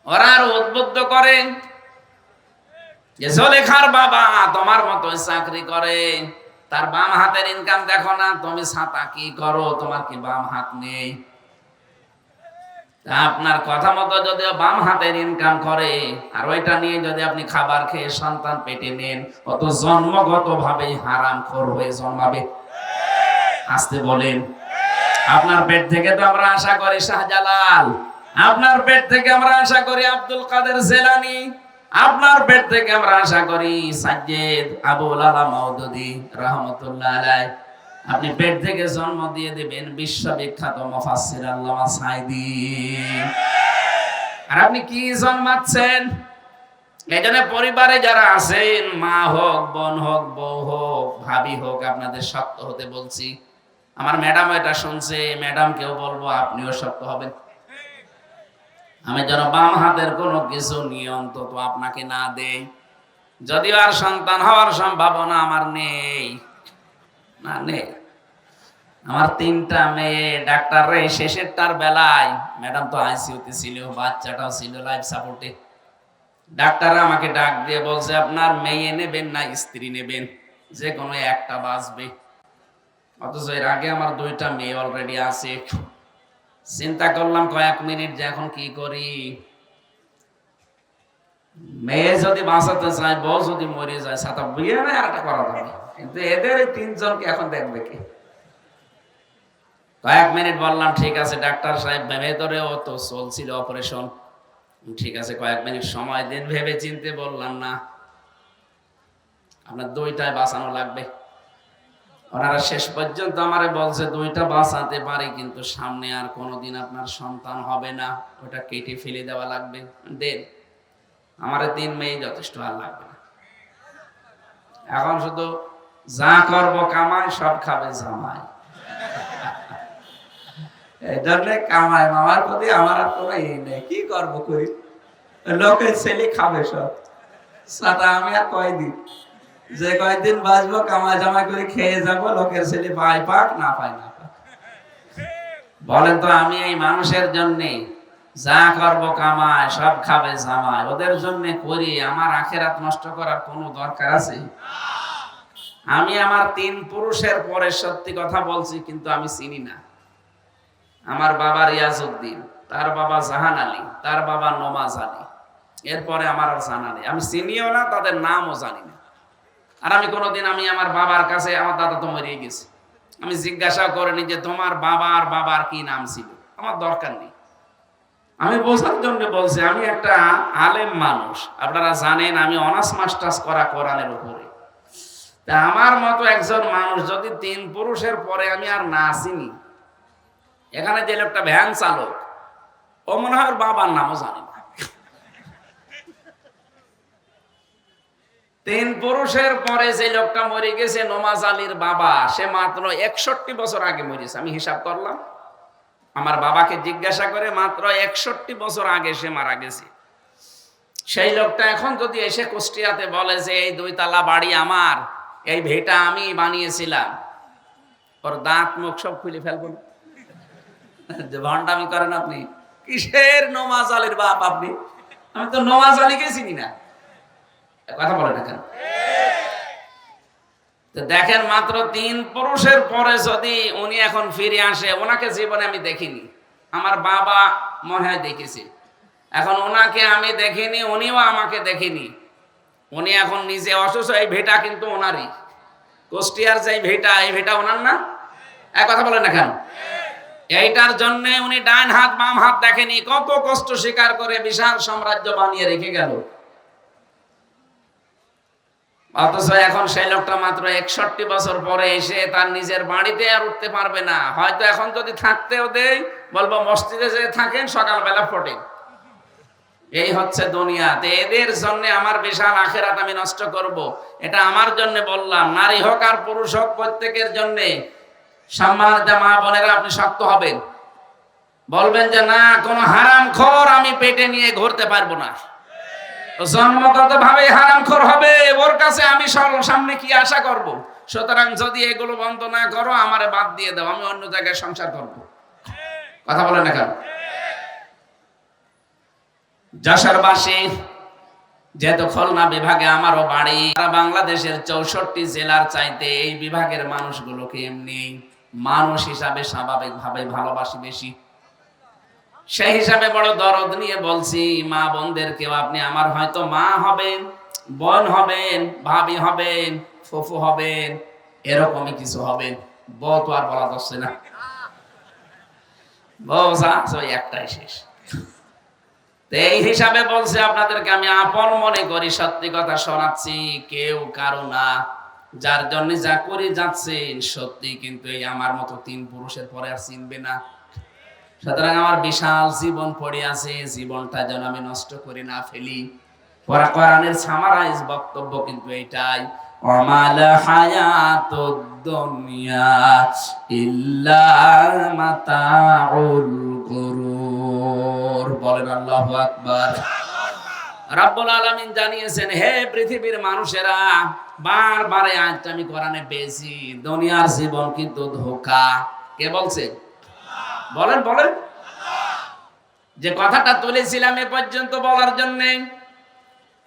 ওরা আর উদ্বুদ্ধ করে যে জলেখার বাবা তোমার মতো চাকরি করে, তার বাম হাতের ইনকাম দেখো না, তুমি ছাতা কি করো, তোমার কি বাম হাত নেই? আপনার কথা মতো যদি বাম হাতের ইনকাম করে আর ওইটা নিয়ে যদি আপনি খাবার খেয়ে সন্তান পেটে নেন, অত জন্মগত ভাবে হারামখোর হয়ে জন্মাবে। আসতে বলেন। আপনার পেট থেকে তো আমরা আশা করি শাহজালাল, আপনার পেট থেকে আমরা আশা করি আব্দুল কাদের জেলানি, আপনার পেট থেকে আমরা আশা করি সাজ্জেদ আবুল আলা মাউদুদি রাহমাতুল্লাহ আলাইহি। আপনি পেট থেকে জন্ম দিয়ে দিবেন বিশ্ববিখ্যাত মুফাসসির আল্লামা সাঈদী। আর আপনি কি জন্মাচ্ছেন? এজন্য পরিবারে যারা আছেন, মা হোক, বোন হোক, বউ হোক, ভাবি হোক, আপনাদের শক্ত হতে বলছি। আমার ম্যাডাম এটা শুনছে, ম্যাডামকেও বলবো আপনিও শক্ত হবেন। আমি যেন বাম হাতের কোনো কিছু নিয়ে অন্তত আপনাকে না দেই। যদিও আর সন্তান হওয়ার সম্ভাবনা আমার নেই, না নেই। আমার 3টা মেয়ে ডাক্তার রে, শেষেরটার বেলায় ম্যাডাম তো আইসিইউতে ছিল, বাচ্চাটাও ছিল লাইফ সাপোর্টে। ডাক্তাররা আমাকে ডাক দিয়ে বলছে আপনার মেয়ে নেবেন না স্ত্রী নেবেন, যে কোনো একটা বাঁচবে। অথচ এর আগে আমার 2টা মেয়ে অলরেডি আছে। চিন্তা করলাম কয়েক মিনিট যে এখন কি করি। মেয়ে যদি বাঁচাতে চায়, বউ যদি মরে যায়, সাথে বিয়ে না আর একটা করা যাবে, কিন্তু এদের এই 3জনকে এখন দেখবে কি? কয়েক মিনিট বললাম ঠিক আছে ডাক্তার সাহেব, ভেতরেও তো চলছিল অপারেশন, ঠিক আছে কয়েক মিনিট সময় দিন। ভেবে চিনতে বললাম না, আপনার 2টাই বাঁচানো লাগবে। ওনারা শেষ পর্যন্ত আমারে বলছে 2টা বাঁচাতে পারে, কিন্তু সামনে আর কোনোদিন আপনার সন্তান হবে না, ওটা কেটে ফেলে দেওয়া লাগবে। দেন আমার 3 মেয়ে যথেষ্ট, আর লাগবে না। এখন শুধু যা করব কামাই, সব খাবে জামাই। এই জন্য কামাই মামার প্রতি আমার আর কোনো নেই, কি করবো করি, লোকের ছেলে খাবে সব। সাথে আমি আর কয়দিন, যে কয়দিন বাঁচবো কামাই জামাই করে খেয়ে যাবো, লোকের ছেলে পায় পাক না পায় না পাক। বলেন তো, আমি এই মানুষের জন্য যা করব কামাই, সব খাবে জামাই, ওদের জন্য করি, আমার আখেরাত নষ্ট করার কোনো দরকার আছে? আমি আমার 3 পুরুষের পরে সত্যি কথা বলছি, কিন্তু আমি চিনি না। আমার বাবা রিয়াজউদ্দিন, তার বাবা জাহান আলী, তার বাবা নমাজ আলী, এরপরে আমার আর জানা নেই। আমি চিনিও না, তাদের নামও জানি না। আর আমি কোনোদিন, আমি আমার বাবার কাছে, আমার দাদা তো মরে গেছে, আমি জিজ্ঞাসা করিনি যে তোমার বাবার কি নাম ছিল, আমার দরকার নেই। আমি বোঝার জন্য বলছি, আমি একটা আলেম মানুষ, আপনারা জানেন আমি অনার্স মাস্টার্স করা কোরআনের উপরে। তা আমার মতো একজন মানুষ যদি 3 পুরুষের পরে আমি আর না চিনি, এখানে যে লোকটা ভ্যান চালক, ও মনে হয় ওর বাবার নামও জানি না। 3 পুরুষের পরে যে লোকটা মরে গেছে, নমাজ আলীর বাবা, সে মাত্র 61 বছর আগে মরেছে। আমি হিসাব করলাম, আমার বাবাকে জিজ্ঞাসা করে, মাত্র 61 বছর আগে সে মারা গেছে। সেই লোকটা এখন যদি এসে কুষ্টিয়াতে বলে যে এই 2 তলা বাড়ি আমার, এই ভিটা আমি বানিয়েছিলাম, ওর দাঁত মুখ সব খুলে ফেলবো না। যে ভণ্ডামি করেন আপনি, কিসের নমাজ আলীর বাপ আপনি? আমি তো নমাজ আলীকে চিনি না, কথা বলে না কেন? তো দেখেন, মাত্র 3 পুরুষের পরে যদি উনি এখন ফিরে আসে, ওনাকে জীবনে আমি দেখিনি, আমার বাবা মনে হয় দেখেছি, এখন ওনাকে আমি দেখিনি, উনিও আমাকে দেখেনি। উনি এখন নিজে অসুস্থ, এই ভিটা কিন্তু ওনারই, কুষ্টিয়ার যে ভিটা, এই ভিটা ওনার না? এক কথা বলেন না কেন? এইটার জন্য উনি ডান হাত বাম হাত দেখেনি, কত কষ্ট স্বীকার করে বিশাল সাম্রাজ্য বানিয়ে রেখে গেল। অথচ এখন সেই লোকটা মাত্র 61 বছর পরে এসে তার নিজের বাড়িতে আর উঠতে পারবে না। হয়তো এখন যদি থাকতেও দেই, বলবো মসজিদে যে থাকেন, সকালবেলা ফোটেন। এই হচ্ছে দুনিয়াতে। এদের জন্য আমার বিশাল আখেরাত আমি নষ্ট করব, এটা আমার জন্য বললাম। নারী হোক আর পুরুষ হোক, প্রত্যেকের জন্য সম্মান। মা বোনেরা, আপনি শক্ত হবেন, বলবেন যে না, কোনো হারামখোর আমি পেটে নিয়ে ঘুরতে পারবো না, জন্মগত ভাবে হারামখোর হবে, ওর কাছে আমি সামনে কি আশা করব? সুতরাং যদি এগুলো বন্ধ না করো, আমারে বাদ দিয়ে দাও, আমি অন্য জায়গায় সংসার করব। কথা বলেন না কেন? যশোরবাসী, যেহেতু খুলনা বিভাগে আমারও বাড়ি, বাংলাদেশের 64 জেলার চাইতে এই বিভাগের মানুষগুলোকে এমনি মানুষ হিসাবে স্বাভাবিকভাবে ভালোবাসি বেশি। সেই হিসাবে বড় দরদ নিয়ে বলছি, মা বোনদেরকেও, আপনি আমার হয়তো মা হবেন, বোন হবেন, ভাবি হবেন, ফুফু হবেন, এরকমই কিছু হবেন। বউ তো আর বলা যাচ্ছে না, বউ যা ওই একটাই শেষ। এই হিসাবে বলছে, আপনাদেরকে আমি আপন মনে করি, সত্যি কথা শোনাচ্ছি, কেউ কারো না। যার জন্য যা করে যাচ্ছেন সত্যি, কিন্তু এই আমার মতো 3 পুরুষের পরে আর চিনবে না। সুতরাং আমার বিশাল জীবন পড়ে আছে, জীবনটা যেন আমি নষ্ট করে না ফেলি। কোরআনের সামারাইজ বক্তব্য কিন্তু এটাই, ওমাল হায়াতুদ দুনিয়া ইল্লা মাতাউল গুরুর। বলেন আল্লাহু আকবার। রাব্বুল আলামিন জানিয়েছেন, হে পৃথিবীর মানুষেরা, বারবার এই আয়াতটা আমি কোরআনে পেয়েছি, দুনিয়ার জীবন কিন্তু ধোঁকা। কে বলছে? বলেন বলেন। যে কথাটা তুলেছিলাম এ পর্যন্ত বলার জন্য,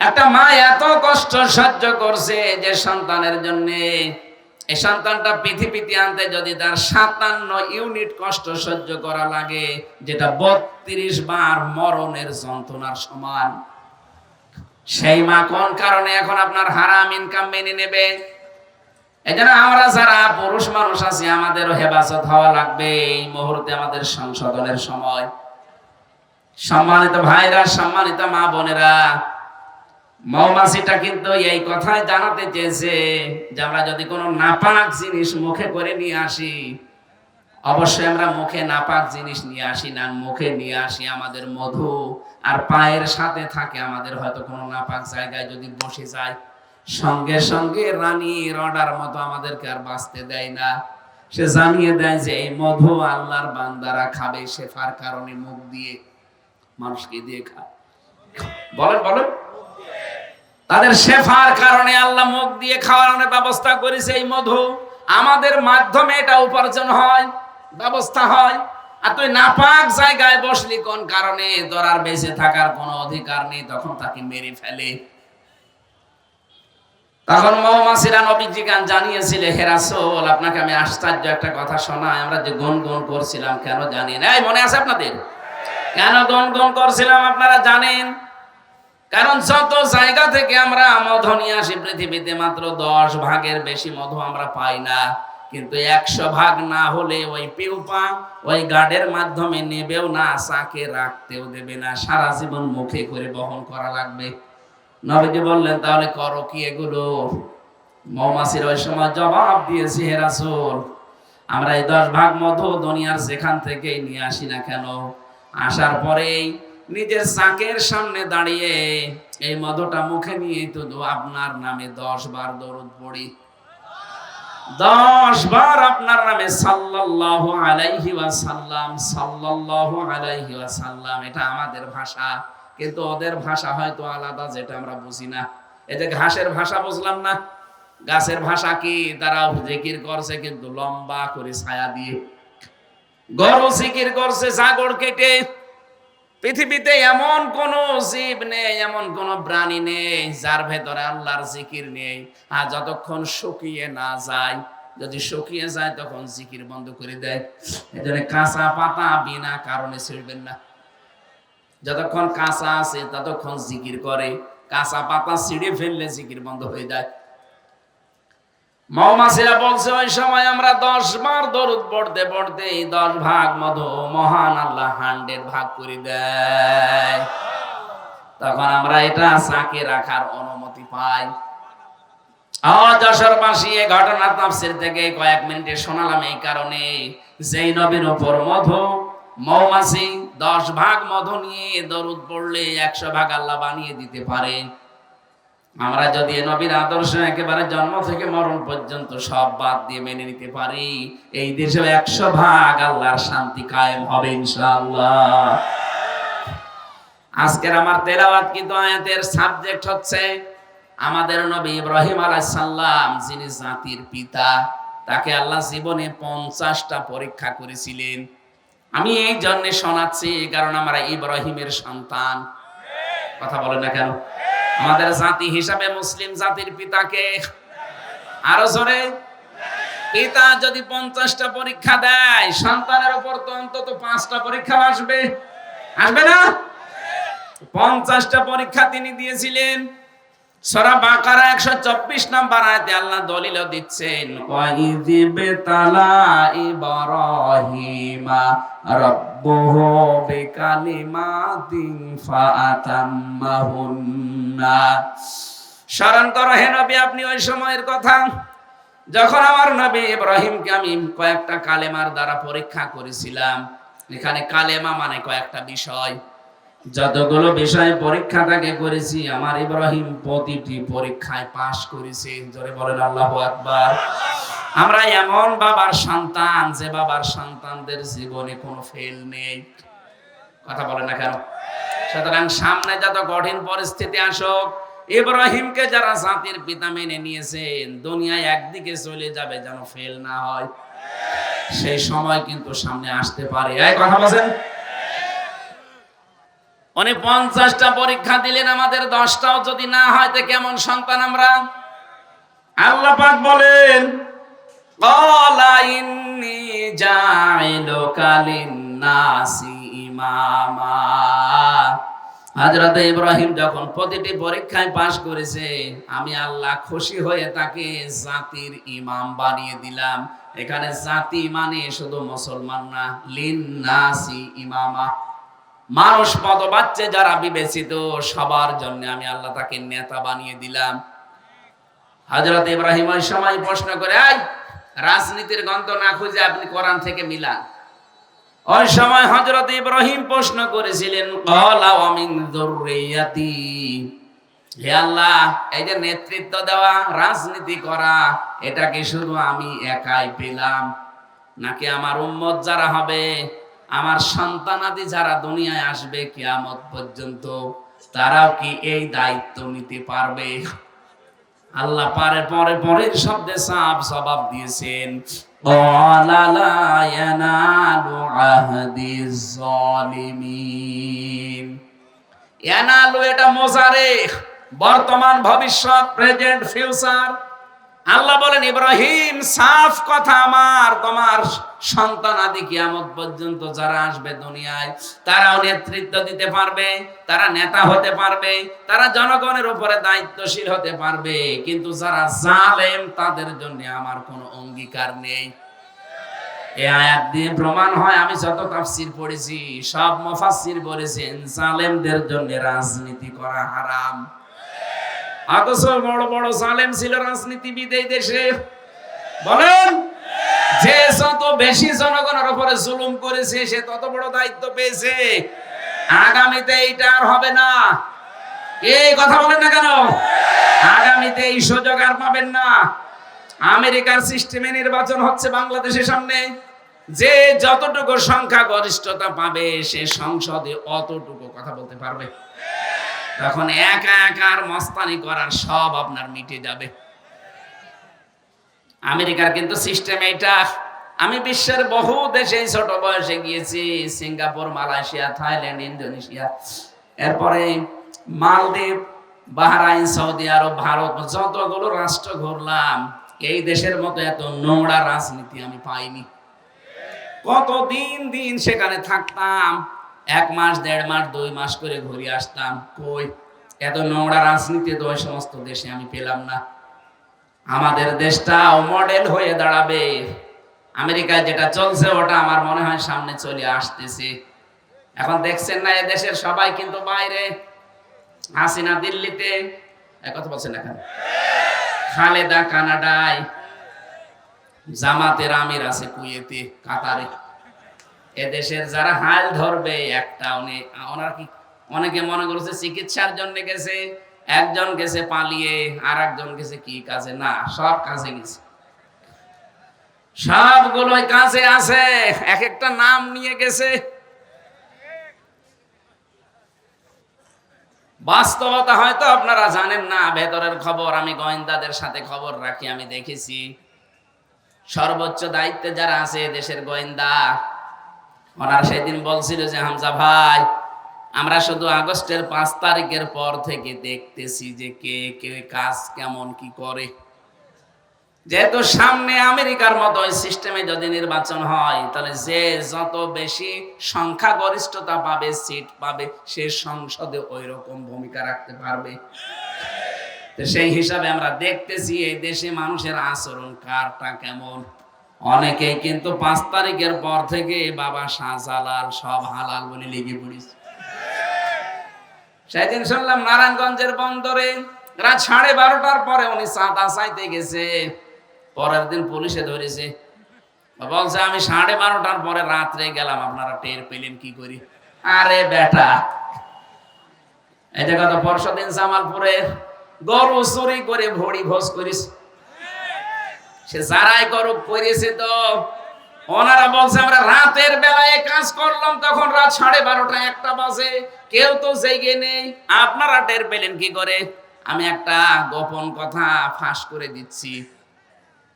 একটা মা এত কষ্ট সহ্য করছে যে সন্তানের জন্য, এই সন্তানটা পৃথিবীতে আনতে যদি তার 57 ইউনিট কষ্ট সহ্য করা লাগে, যেটা 32 বার মরণের যন্ত্রণার সমান, সেই মা কোন কারণে এখন আপনার হারাম ইনকাম মেনে নেবে? এজন্য আমরা যারা পুরুষ মানুষ আছি, আমাদেরও হেফাজত হওয়া লাগবে। এই মুহূর্তে আমাদের সংশোধনের সময়। সম্মানিত ভাইরা, সম্মানিত মা বোনেরা, মৌমাছিটা কিন্তু এই কথাই জানাতে চেয়েছে যে আমরা যদি কোনো নাপাক জিনিস মুখে করে নিয়ে আসি, অবশ্যই আমরা মুখে নাপাক জিনিস নিয়ে আসি না, মুখে নিয়ে আসি আমাদের মধু, আর পায়ের সাথে থাকে আমাদের হয়তো কোনো নাপাক জায়গায় যদি বসে যায়, সঙ্গে সঙ্গে রানীর অর্ডার মতো আমাদেরকে আর বাঁচতে দেয় না। সে জানিয়ে দেয় যে এই মধু আল্লাহর বান্দারা খাবে শেফার কারণে, মুখ দিয়ে। মানুষকে দিয়ে খায়, বলেন বলেন। তাদের শেফার কারণে আল্লাহ মুখ দিয়ে খাওয়ানোর ব্যবস্থা করেছে। এই মধু আমাদের মাধ্যমে এটা উপার্জন হয়, ব্যবস্থা হয়। আর তুই নাপাক জায়গায় বসলি কোন কারণে? তোর আর বেঁচে থাকার কোনো অধিকার নেই, তখন তাকে মেরে ফেলে। তখন মৌমাছিরা নবীজি গান জানিয়েছিল, হে রাসূল, আপনাকে আমি আশ্চর্য একটা কথা শোনাই। আমরা যে গুনগুন করছিলাম কেন জানেন? এই মনে আছে আপনাদের? কেন গুনগুন করছিলাম আপনারা জানেন? কারণ যত জায়গা থেকে আমরা মধু নিয়ে আসি পৃথিবীতে, মাত্র 10 ভাগের বেশি মধু আমরা পাই না। কিন্তু 100 ভাগ না হলে ওই পিউপা ওই গার্ডের মাধ্যমে নেবেও না, চাকে রাখতেও দেবে না, সারা জীবন মুখে করে বহন করা লাগবে। নবীজি বললেন, তাহলে করো কি এগুলো? মৌমাছির ওই সময় জবাব দিয়েছে, হে রাসূল, আমরা এই 10 ভাগ মধু দুনিয়ার যেখান থেকেই নিয়ে আসি না কেন, আসার পরেই নিজের চাকের সামনে দাঁড়িয়ে এই মধুটা মুখে নিয়ে তো আপনার নামে 10 বার দরুদ পড়ি, 10 বার আপনার নামে সাল্লাল্লাহু আলাইহি ওয়াসাল্লাম, সাল্লাল্লাহু আলাইহি ওয়াসাল্লাম। এটা আমাদের ভাষা, কিন্তু ওদের ভাষা হয়তো আলাদা, যেটা আমরা বুঝি না। এই যে ঘাসের ভাষা বুঝলাম না, গাছের ভাষা কি? তারা জিকির করছে কিন্তু লম্বা করে ছায়া দিয়ে। গরু জিকির করছে জাগড় কেটে। পৃথিবীতে এমন কোন জীব নেই, এমন কোন প্রাণী নেই যার ভেতরে আল্লাহর জিকির নেই। আর যতক্ষণ শুকিয়ে না যায়, যদি শুকিয়ে যায় তখন জিকির বন্ধ করে দেয়। এজন্য কাঁচা পাতা বিনা কারণে ছিঁড়বেন না। যতক্ষণ কাঁচা আছে ততক্ষণ জিকির করে, কাঁচা পাতা ছিঁড়ে ফেললে জিকির বন্ধ হয়ে যায়। মৌমাছিরা বলছে, ওই সময় আমরা 10 বার দরুদ পড়তে পড়তে 10 ভাগ মধু মহান আল্লাহ 100 ভাগ করে দেয়। তখন আমরা এটা চাকে রাখার অনুমতি পাই। যশোরবাসী এই ঘটনা তাফসীর থেকে কয়েক মিনিটে শোনালাম এই কারণে, যেই নবীর উপর মধু মৌমাছি 10 ভাগ মধু নিয়ে দরুদ পড়লে 100 ভাগ আল্লাহ বানিয়ে দিতে পারে। আমরা যদি নবীর আদর্শ একেবারে জন্ম থেকে মরণ পর্যন্ত সব বাদ দিয়ে মেনে নিতে পারি, এই দেশে 100 ভাগ আল্লাহর শান্তি কায়েম হবে ইনশাআল্লাহ। আজকের আমার তেলাওয়াত কিন্তু আয়াতের সাবজেক্ট হচ্ছে আমাদের নবী ইব্রাহিম আলাইহিস সালাম, যিনি জাতির পিতা। তাকে আল্লাহ জীবনে 50টা পরীক্ষা করেছিলেন। আমি এই জন্য শোনাচ্ছি কারণ আমরা ইব্রাহিমের সন্তান। কথা বলেন না কেন? আমাদের জাতি হিসাবে মুসলিম জাতির পিতাকে আরো জোরে, পিতা যদি 50টা পরীক্ষা দেয়, সন্তানের উপর তো অন্তত 5টা পরীক্ষা আসবে, আসবে না? 50টা পরীক্ষা তিনি দিয়েছিলেন। সূরা বাকারা 124 নম্বর আয়াতে আল্লাহ দলিল দিচ্ছেন, ওয়াইযিবতালা ইব্রাহিমা রাব্বুহু বিকালিমাতিন ফাআতাম্মাহুন্না। স্মরণ করো হে নবী, আপনি ওই সময়ের কথা যখন আমার নবী ইব্রাহিমকে আমি কয়েকটা কালেমার দ্বারা পরীক্ষা করেছিলাম। এখানে কালেমা মানে কয়েকটা বিষয়। যতগুলো বিষয় পরীক্ষা তাকে করেছি, আমার ইব্রাহিম প্রতিটি পরীক্ষায় পাশ করেছে। জোরে বলেন আল্লাহু আকবার। আমরা এমন বাবার সন্তান যে বাবার সন্তানদের জীবনে কোনো ফেল নেই। কথা বলে না কেন? সুতরাং সামনে যত কঠিন পরিস্থিতি আসুক, ইব্রাহিমকে যারা জাতির পিতা মেনে নিয়েছেন, দুনিয়ায় একদিকে চলে যাবে যেন ফেল না হয়। সেই সময় কিন্তু সামনে আসতে পারে। এই কথা বলেন। উনি 50টা পরীক্ষা দিলেন, আমাদের 10টাও যদি না হয় তো কেমন সন্তান আমরা? আল্লাহ পাক বলেন, ক্বালা ইন্নী জাইলুকা লিন-নাসি ইমামা। হযরত ইব্রাহিম যখন প্রতিটি পরীক্ষায় পাশ করেছে, আমি আল্লাহ খুশি হয়ে তাকে জাতির ইমাম বানিয়ে দিলাম। এখানে জাতি মানে শুধু মুসলমান না, লিন-নাসি ইমামা, মানুষ পদবাচ্চে যারা বিবেচিত সবার জন্য আমি আল্লাহ তাকে নেতা বানিয়ে দিলাম। হযরত ইব্রাহিম ওই সময় প্রশ্ন করে, এই রাজনীতির গন্ধ না খুঁজে আপনি কোরআন থেকে মিলান। ওই সময় হযরত ইব্রাহিম প্রশ্ন করেছিলেন, ক্বালা ওয়া মিন যুররিয়াতি, হে আল্লাহ, এই যে নেতৃত্ব দেওয়া, রাজনীতি করা, এটা কি শুধু আমি একাই পেলাম, নাকি আমার উম্মত যারা হবে, আমার সন্তানাদি যারা দুনিয়ায় আসবে কিয়ামত পর্যন্ত, তারাও কি এই দায়িত্ব নিতে পারবে? আল্লাহ পরের শব্দে সাফ জবাব দিয়েছেন, ক্বালা লা ইয়ানালু আহদিজ জালিমিন। ইয়ানালু এটা মুজারে, বর্তমান, ভবিষ্যৎ, প্রেজেন্ট, ফিউচার। আল্লাহ বলেন, ইব্রাহিম সাফ কথা, আমার তোমার সন্তান আদি কিয়ামত পর্যন্ত যারা আসবে দুনিয়ায়, তারাও নেতৃত্ব দিতে পারবে, তারা নেতা হতে পারবে, তারা জনগণের উপরে দায়িত্বশীল হতে পারবে, কিন্তু যারা জালেম তাদের জন্য আমার কোনো অঙ্গীকার নেই। এই আয়াত দিয়ে প্রমাণ হয়, আমি যত তাফসীর পড়েছি সব মুফাসসির বলেছেন জালেমদের জন্য রাজনীতি করা হারাম। অথচ বড় বড় জালেম ছিল রাজনীতিবিদ এই দেশে। বলেন, যে যত বেশি জনগণের উপরে জুলুম করেছে সে তত বড় দায়িত্ব পেয়েছে। আগামীতে এইটা আর হবে না। এই কথা বলেন না কেন? আগামীতে এই সুযোগ আর পাবেন না। আমেরিকার সিস্টেমে নির্বাচন হচ্ছে বাংলাদেশের সামনে, যে যতটুকু সংখ্যা গরিষ্ঠতা পাবে সে সংসদে অতটুকু কথা বলতে পারবে। তখন একা একা আর মস্তানি করার সব আপনার মিটে যাবে। আমেরিকার কিন্তু সিস্টেম এইটা। আমি বিশ্বের বহু দেশে ছোট বয়সে গিয়েছি, সিঙ্গাপুর, মালয়েশিয়া, থাইল্যান্ড, ইন্দোনেশিয়া, এরপরে মালদ্বীপ, বাহরাইন, সৌদি আরব, ভারত, যতগুলো রাষ্ট্র ঘুরলাম, এই দেশের মতো এত নোংরা রাজনীতি আমি পাইনি। কত দিন সেখানে থাকতাম, 1 মাস, 1.5 মাস, 2 মাস করে ঘুরে আসতাম। কই এত নোংরা রাজনীতি তো ওই সমস্ত দেশে আমি পেলাম না। আমাদের দেশটাও মডেল হয়ে দাঁড়াবে। আমেরিকায় যেটা চলছে ওটা আমার মনে হয় সামনে চলে আসতেছে। এখন দেখছেন না, এই দেশের সবাই কিন্তু বাইরে, হাসিনা দিল্লিতে, কথা বলছেন না কেন, খালেদা কানাডায়, জামাতের আমির আছে কুয়েতে, কাতারে। এদেশের যারা হাল ধরবে একটা, ওনারা কি অনেকে মনে করছে চিকিৎসার জন্য গেছে, একজন গেছে পালিয়ে, আর একজন গেছে কি কাজে, না সব কাজে গেছে, সবগুলোই কাজে আছে, এক একটা নাম নিয়ে গেছে। বাস্তবতা হয়তো আপনারা জানেন না, ভেতরের খবর আমি গোয়েন্দাদের সাথে খবর রাখি, আমি দেখেছি সর্বোচ্চ দায়িত্বে যারা আছে দেশের গোয়েন্দা, ওনারা সেদিন বলছিল যে হামজা ভাই, আমরা শুধু আগস্টের 5 তারিখের পর থেকে দেখতেছি যে কে কে কাজ কেমন কি করে। যেহেতু সামনে আমেরিকার মতো সিস্টেমে যদি নির্বাচন হয়, তাহলে যে যত বেশি সংখ্যাগরিষ্ঠতা পাবে, সিট পাবে, সে সংসদে ওই রকম ভূমিকা রাখতে পারবে। তো সেই হিসাবে আমরা দেখতেছি এই দেশে মানুষের আচরণ কারটা কেমন। অনেকেই কিন্তু 5 তারিখের পর থেকে বাবা শাহজালাল সব হালাল বলে লেগে পড়েছে। সেদিন শুনলাম নারায়ণগঞ্জের বন্দরে রাত 12:30টার পরে উনি চাঁদা চাইতে গেছে, পরের দিন পুলিশে ধরেছে, বলছে আমি 12:30টার পরে রাত্রে গেলাম, আপনারা টের পেলেন কি করি? আরে বেটা, এই যে গত পরশুদিন জামালপুরে গরু চুরি করে ভড়ি ভোজ করিস, সে যারাই গরু করেছে তো ওনারা বলছে আমরা রাতের বেলায় কাজ করলাম, তখন রাত 12:30 1টা বাজে, কেউ তো জেগে নেই। আপনারা টের পেলেন কি করে? আমি একটা গোপন কথা ফাঁস করে দিচ্ছি,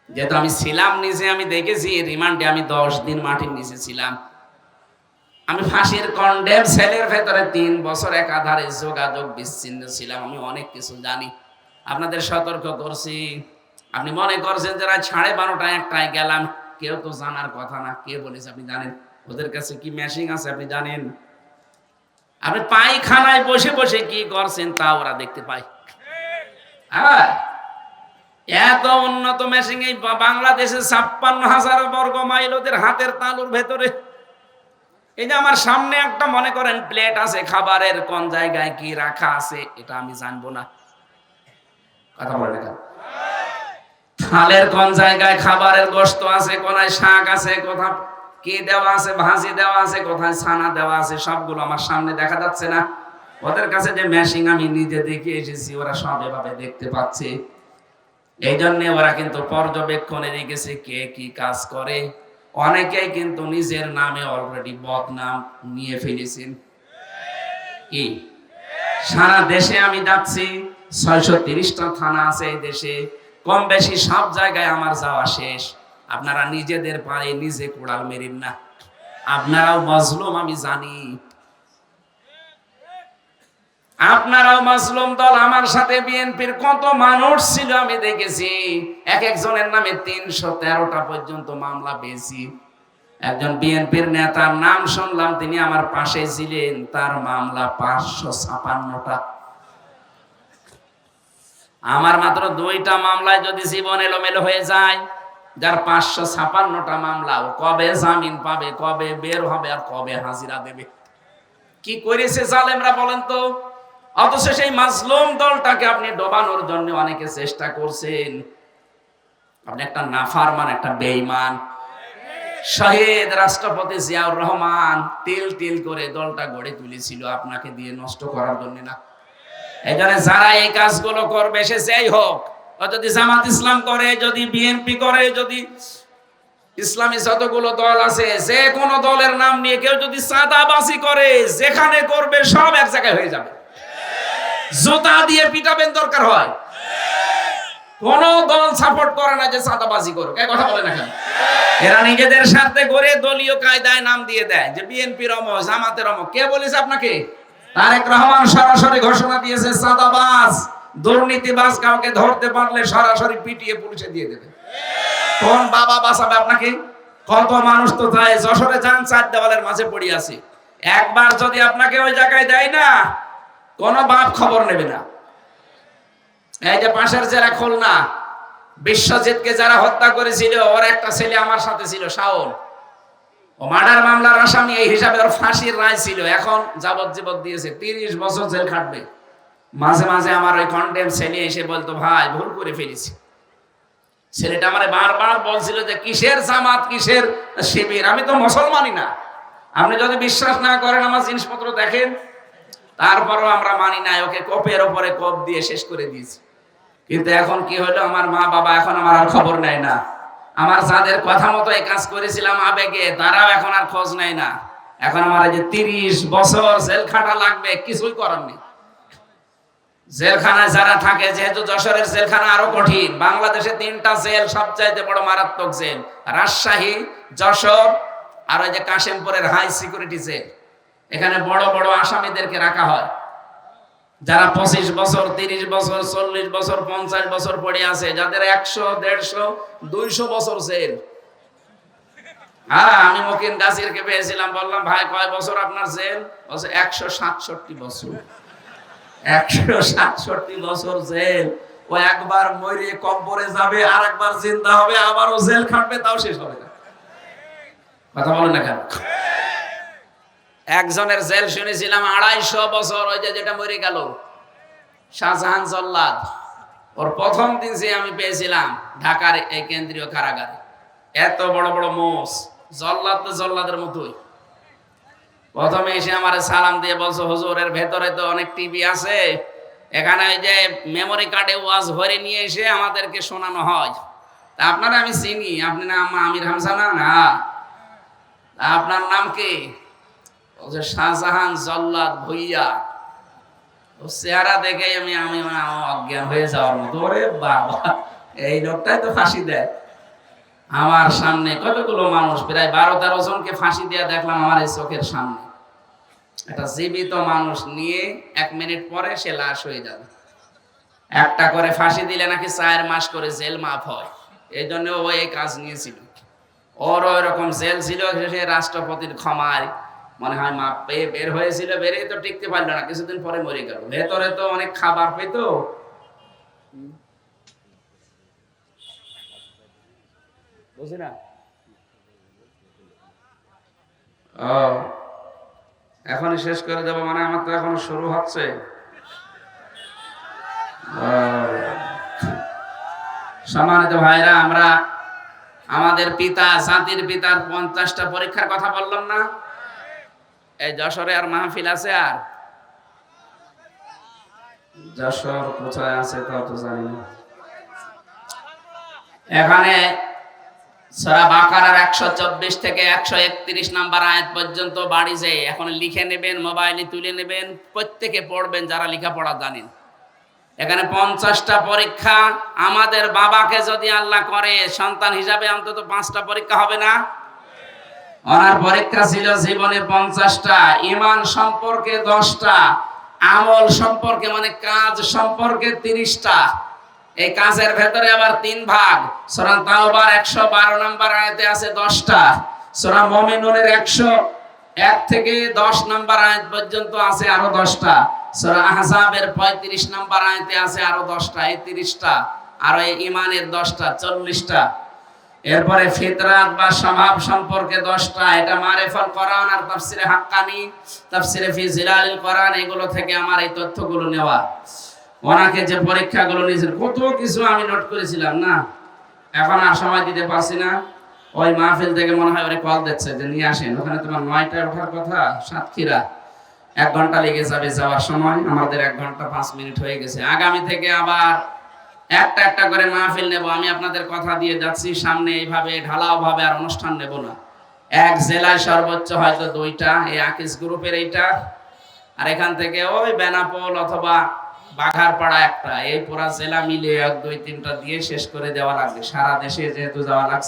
যেহেতু আমি ছিলাম নিচে, আমি দেখেছি রিমান্ডে আমি 10 দিন মাটির নিচে ছিলাম। আমি ফাঁসির কন্ডেম সেলের ভেতরে 3 বছর একাধারে যোগাযোগ বিচ্ছিন্ন ছিলাম, আমি অনেক কিছু জানি। আপনাদের সতর্ক করছি। আপনি মনে করছেন যে রাত 12:30 1টায় গেলাম, কেউ তো জানার কথা না। কে বলেছে আপনি জানেন? ওদের কাছে কি মেশিন আছে আপনি জানেন? আপনি পায়খানায় বসে বসে কি করছেন তা ওরা দেখতে পায়। হ্যাঁ, এত উন্নত মেশিন এই বাংলাদেশে 56,000 বর্গ মাইল ওদের হাতের তালুর ভেতরে। এই যে আমার সামনে একটা মনে করেন প্লেট আছে, খাবারের কোন জায়গায় কি রাখা আছে এটা আমি জানবো না। কথা বলে না, থালের কোন জায়গায় খাবারের গোশত আছে, কোথায় শাক আছে, কোথায় কি দেওয়া আছে, ভাজি দেওয়া আছে, কোথায় ছানা দেওয়া আছে, সবগুলো আমার সামনে দেখা যাচ্ছে না। ওদের কাছে যে মেশিন আমি নিজে দেখে এসেছি, ওরা সব এভাবে দেখতে পাচ্ছে। এই জন্য ওরা কিন্তু পর্যবেক্ষণে রেখেছে কে কি কাজ করে। অনেকেই কিন্তু নিজের নামে অলরেডি বদনাম নিয়ে ফেলেছেন। কি সারা দেশে আমি যাচ্ছি, 630টা থানা আছে এই দেশে, কম বেশি সব জায়গায় আমার যাওয়া শেষ। আপনারা নিজেদের পায়ে নিজে কোড়াল মেরেন না, আপনারাও মজলুম আমি জানি। আপনারাও মাজলুম দল। আমার সাথে বিএনপির কত মানুষ ছিল আমি দেখেছি, এক একজনের নামে 313টা পর্যন্ত মামলা পেয়েছি। একজন বিএনপির নেতার নাম শুনলাম, তিনি আমার পাশে ছিলেন, তার মামলা 556টা। আমার মাত্র 2টা মামলায় যদি জীবন এলোমেলো হয়ে যায়, যার 556টা মামলা, ও কবে জামিন পাবে, কবে বের হবে, আর কবে হাজিরা দেবে? কি করেছে জালেমরা বলেন তো? অথচ সেই মাজলুম দলটাকে আপনি ডোবানোর জন্য অনেকে চেষ্টা করছেন। আপনি একটা নাফরমান, একটা বেঈমান। শহীদ রাষ্ট্রপতি জিয়াউর রহমান তিল তিল করে দলটা গড়ে তুলেছিল আপনাকে দিয়ে নষ্ট করার জন্য না। এই জন্য যারা এই কাজগুলো করবে, সে যেই হোক, যদি জামাত ইসলাম করে, যদি বিএনপি করে, যদি ইসলামী যতগুলো দল আছে, যে কোনো দলের নাম নিয়ে কেউ যদি চাঁদাবাজি করে, যেখানে করবে সব এক জায়গায় হয়ে যাবে। জুতা দিয়ে পিটাবেন দরকার হয়। কোন দল সাপোর্ট করে না যে চাঁদাবাজি করুক, এই কথা বলে না কেন? এরা নিজেদের স্বার্থে করে দলীয় কায়দায় নাম দিয়ে দেয় যে বিএনপির অমুক, জামাতের অমুক। কে বলেছে আপনাকে? তারেক রহমান সরাসরি ঘোষণা দিয়েছে, চাঁদাবাজ দুর্নীতিবাজ কাউকে ধরতে পারলে সরাসরি পিটিয়ে পুলিশে দিয়ে দেবে। কোন বাবা বাঁচাবে আপনাকে? কত মানুষ তো যায়, যশোরে যান, 4 দেওয়ালের মাঝে পড়ে আছে। একবার যদি আপনাকে ওই জায়গায় দেয় না, কোন বাপ খবর নেবে না। এই যে পাশের জেলা খুলনা, বিশ্বজিৎকে যারা হত্যা করেছিল, ওর একটা ছেলে আমার সাথে ছিল, শাওন। ও মার্ডার মামলার আসামি, এই হিসাবে ওর ফাঁসির রায় ছিল। এখন যাবজ্জীবন দিয়েছে, 30 বছর জেল খাটবে। মাঝে মাঝে আমার ওই কন্ডেম ছেলে এসে বলতো, ভাই ভুল করে ফেলেছি। ছেলেটা আমারে বারবার বলছিল যে কিসের জামাত, কিসের শিবির, আমি তো মুসলমানই না। আপনি যদি বিশ্বাস না করেন আমার জিনিসপত্র দেখেন। তারপরও আমরা মানি না, ওকে কোপের ওপরে কোপ দিয়ে শেষ করে দিয়েছি। কিন্তু এখন কি হলো, আমার মা বাবা এখন আমার আর খবর নেয় না। আমার যাদের কথা মতো এই কাজ করেছিলাম আবেগে, তারাও এখন আর খোঁজ নেয় না। এখন আমার এই যে 30 বছর জেল খাটা লাগবে, কিছুই করার নেই। জেলখানায় যারা থাকে, যেহেতু যশোরের জেলখানা আরো কঠিন, বাংলাদেশে 3টা জেল সবচাইতে বড় মারাত্মক জেল, রাজশাহী, যশোর, আর ওই যে কাশিমপুরের হাই সিকিউরিটি জেল। এখানে বড় বড় আসামিদেরকে রাখা হয়, যারা 25 বছর, 30 বছর, 40 বছর, 50 বছর পড়ে আছে, যাদের 100, 150, 200 বছর জেল। হ্যাঁ, আমি মকিন গাজীরকে পেয়েছিলাম, বললাম ভাই কয় বছর আপনার জেল? বলছে 167 বছর। 167 বছর জেল। ও একবার মরে কবরে যাবে, আর একবার জিন্দা হবে, আবারও জেল খাটবে, তাও শেষ হবে না। কথা বলেন না কেন? একজনের জেল শুনেছিলাম 250 বছর, ওই যে যেটা মরে গেল শাহজাহান জল্লাদ, ওর প্রথম দিন যে আমি পেয়েছিলাম ঢাকার এই কেন্দ্রীয় কারাগারে। এত বড় বড় মোষ, জল্লাদ তো জল্লাদের মতোই। প্রথমে এসে আমার সালাম দিয়ে বলছো, হুজুরের ভেতরে তো অনেক টিভি আছে, এখানে ওই যে মেমোরি কার্ডে ওয়াজ ভরে নিয়ে এসে আমাদেরকে শোনানো হয়। তা আপনারা আমি চিনি, আপনি না আমির হামজা না? না। আপনার নাম কি? বলছে শাহজাহান জল্লাদ ভুইয়া। ও চেহারা দেখে আমি আমি অজ্ঞান হয়ে যাওয়ার মতো। ওরে বাবা, এই লোকটাই তো ফাঁসি দেয়। আমার সামনে কতগুলো মানুষ, প্রায় 12-13 জনকে ফাঁসি দিয়ে দেখলাম আমার এই চোখের সামনে। একটা জীবিত মানুষ নিয়ে 1 মিনিট পরে সে লাশ হয়ে যাবে। একটা করে ফাঁসি দিলে নাকি 4 মাস করে জেল মাফ হয়, এই জন্য ও এই কাজ নিয়েছিল। ওর ওই রকম জেল ছিল, সে রাষ্ট্রপতির ক্ষমায় মনে হয় মাপ পেয়ে বের হয়েছিল। বেরিয়ে তো টিকতে পারলো না, কিছুদিন পরে মরে গেল। ভেতরে তো অনেক খাবার পেত। বুঝি না? ও, এখনই শেষ করে দেবো মানে? আমার তো এখনো শুরু হচ্ছে। সম্মানিত ভাইরা, আমরা আমাদের পিতা, জাতির পিতার 50টা পরীক্ষার কথা বললাম না? এই যশোরে আর মাহফিল আছে? আর যশোর কোথায় আছে তাও তো জানি না। এখানে সূরা বাকারার 124 থেকে 131 নাম্বার আয়াত পর্যন্ত বাড়ি যেয়ে এখন লিখে নেবেন, মোবাইলে তুলে নেবেন, প্রত্যেকে পড়বেন যারা লেখাপড়া জানেন। এখানে 50টা পরীক্ষা। আমাদের বাবাকে যদি আল্লাহ করে সন্তান হিসাবে, অন্তত 5টা পরীক্ষা হবে না? ওনার পরীক্ষা ছিল জীবনে 50টা, ঈমান সম্পর্কে 10টা, আমল সম্পর্কে মানে কাজ সম্পর্কে 30টা। এই কাজের ভেতরে আবার 3 ভাগ। সূরা তাওবার 112 নম্বর আয়াতে আছে 10টা, সূরা মুমিনুনের 101 থেকে 10 নম্বর আয়াত পর্যন্ত আছে আরো 10টা, সূরা আহজাবের 35 নম্বর আয়াতে আছে আরো 10টা, এই 30টা। আর এই ঈমানের 10টা, 40টা। এরপরে ফিতরাত বা স্বভাব সম্পর্কে 10টা। এটা মারিফাতুল কোরআন আর তাফসিরে হাক্কানি, তাফসিরে ফি জিলালিল কোরআন, এগুলো থেকে আমার এই তথ্যগুলো নেওয়া। ওনাকে যে পরীক্ষাগুলো নিয়েছেন, কত কিছু আমি নোট করেছিলাম না, এখন আর সময় দিতে পারছি না। ওই মাহফিল থেকে মনে হয় ওরে কল দিচ্ছে যে নিয়ে আসেন, ওখানে তোমার 9টায় ওঠার কথা, সাতক্ষীরা 1 ঘন্টা লেগে যাবে যাওয়ার সময়, আমাদের 1 ঘন্টা 5 মিনিট হয়ে গেছে। আগামী থেকে আবার একটা একটা করে মাহফিল নেব। আমি আপনাদের কথা দিয়ে যাচ্ছি, সামনে এইভাবে ঢালাও ভাবে আর অনুষ্ঠান নেব না। এক জেলায় সর্বোচ্চ হয়তো 2টা, এই আকিস গ্রুপের এইটা, আর এখান থেকে ওই বেনাপোল অথবা বাঘারপাড়া একটা, এই পুরা জেলা মিলে 1, 2, 3টা দিয়ে শেষ করে দেওয়া লাগবে। সারা দেশে যেহেতু যাওয়া লাগছে।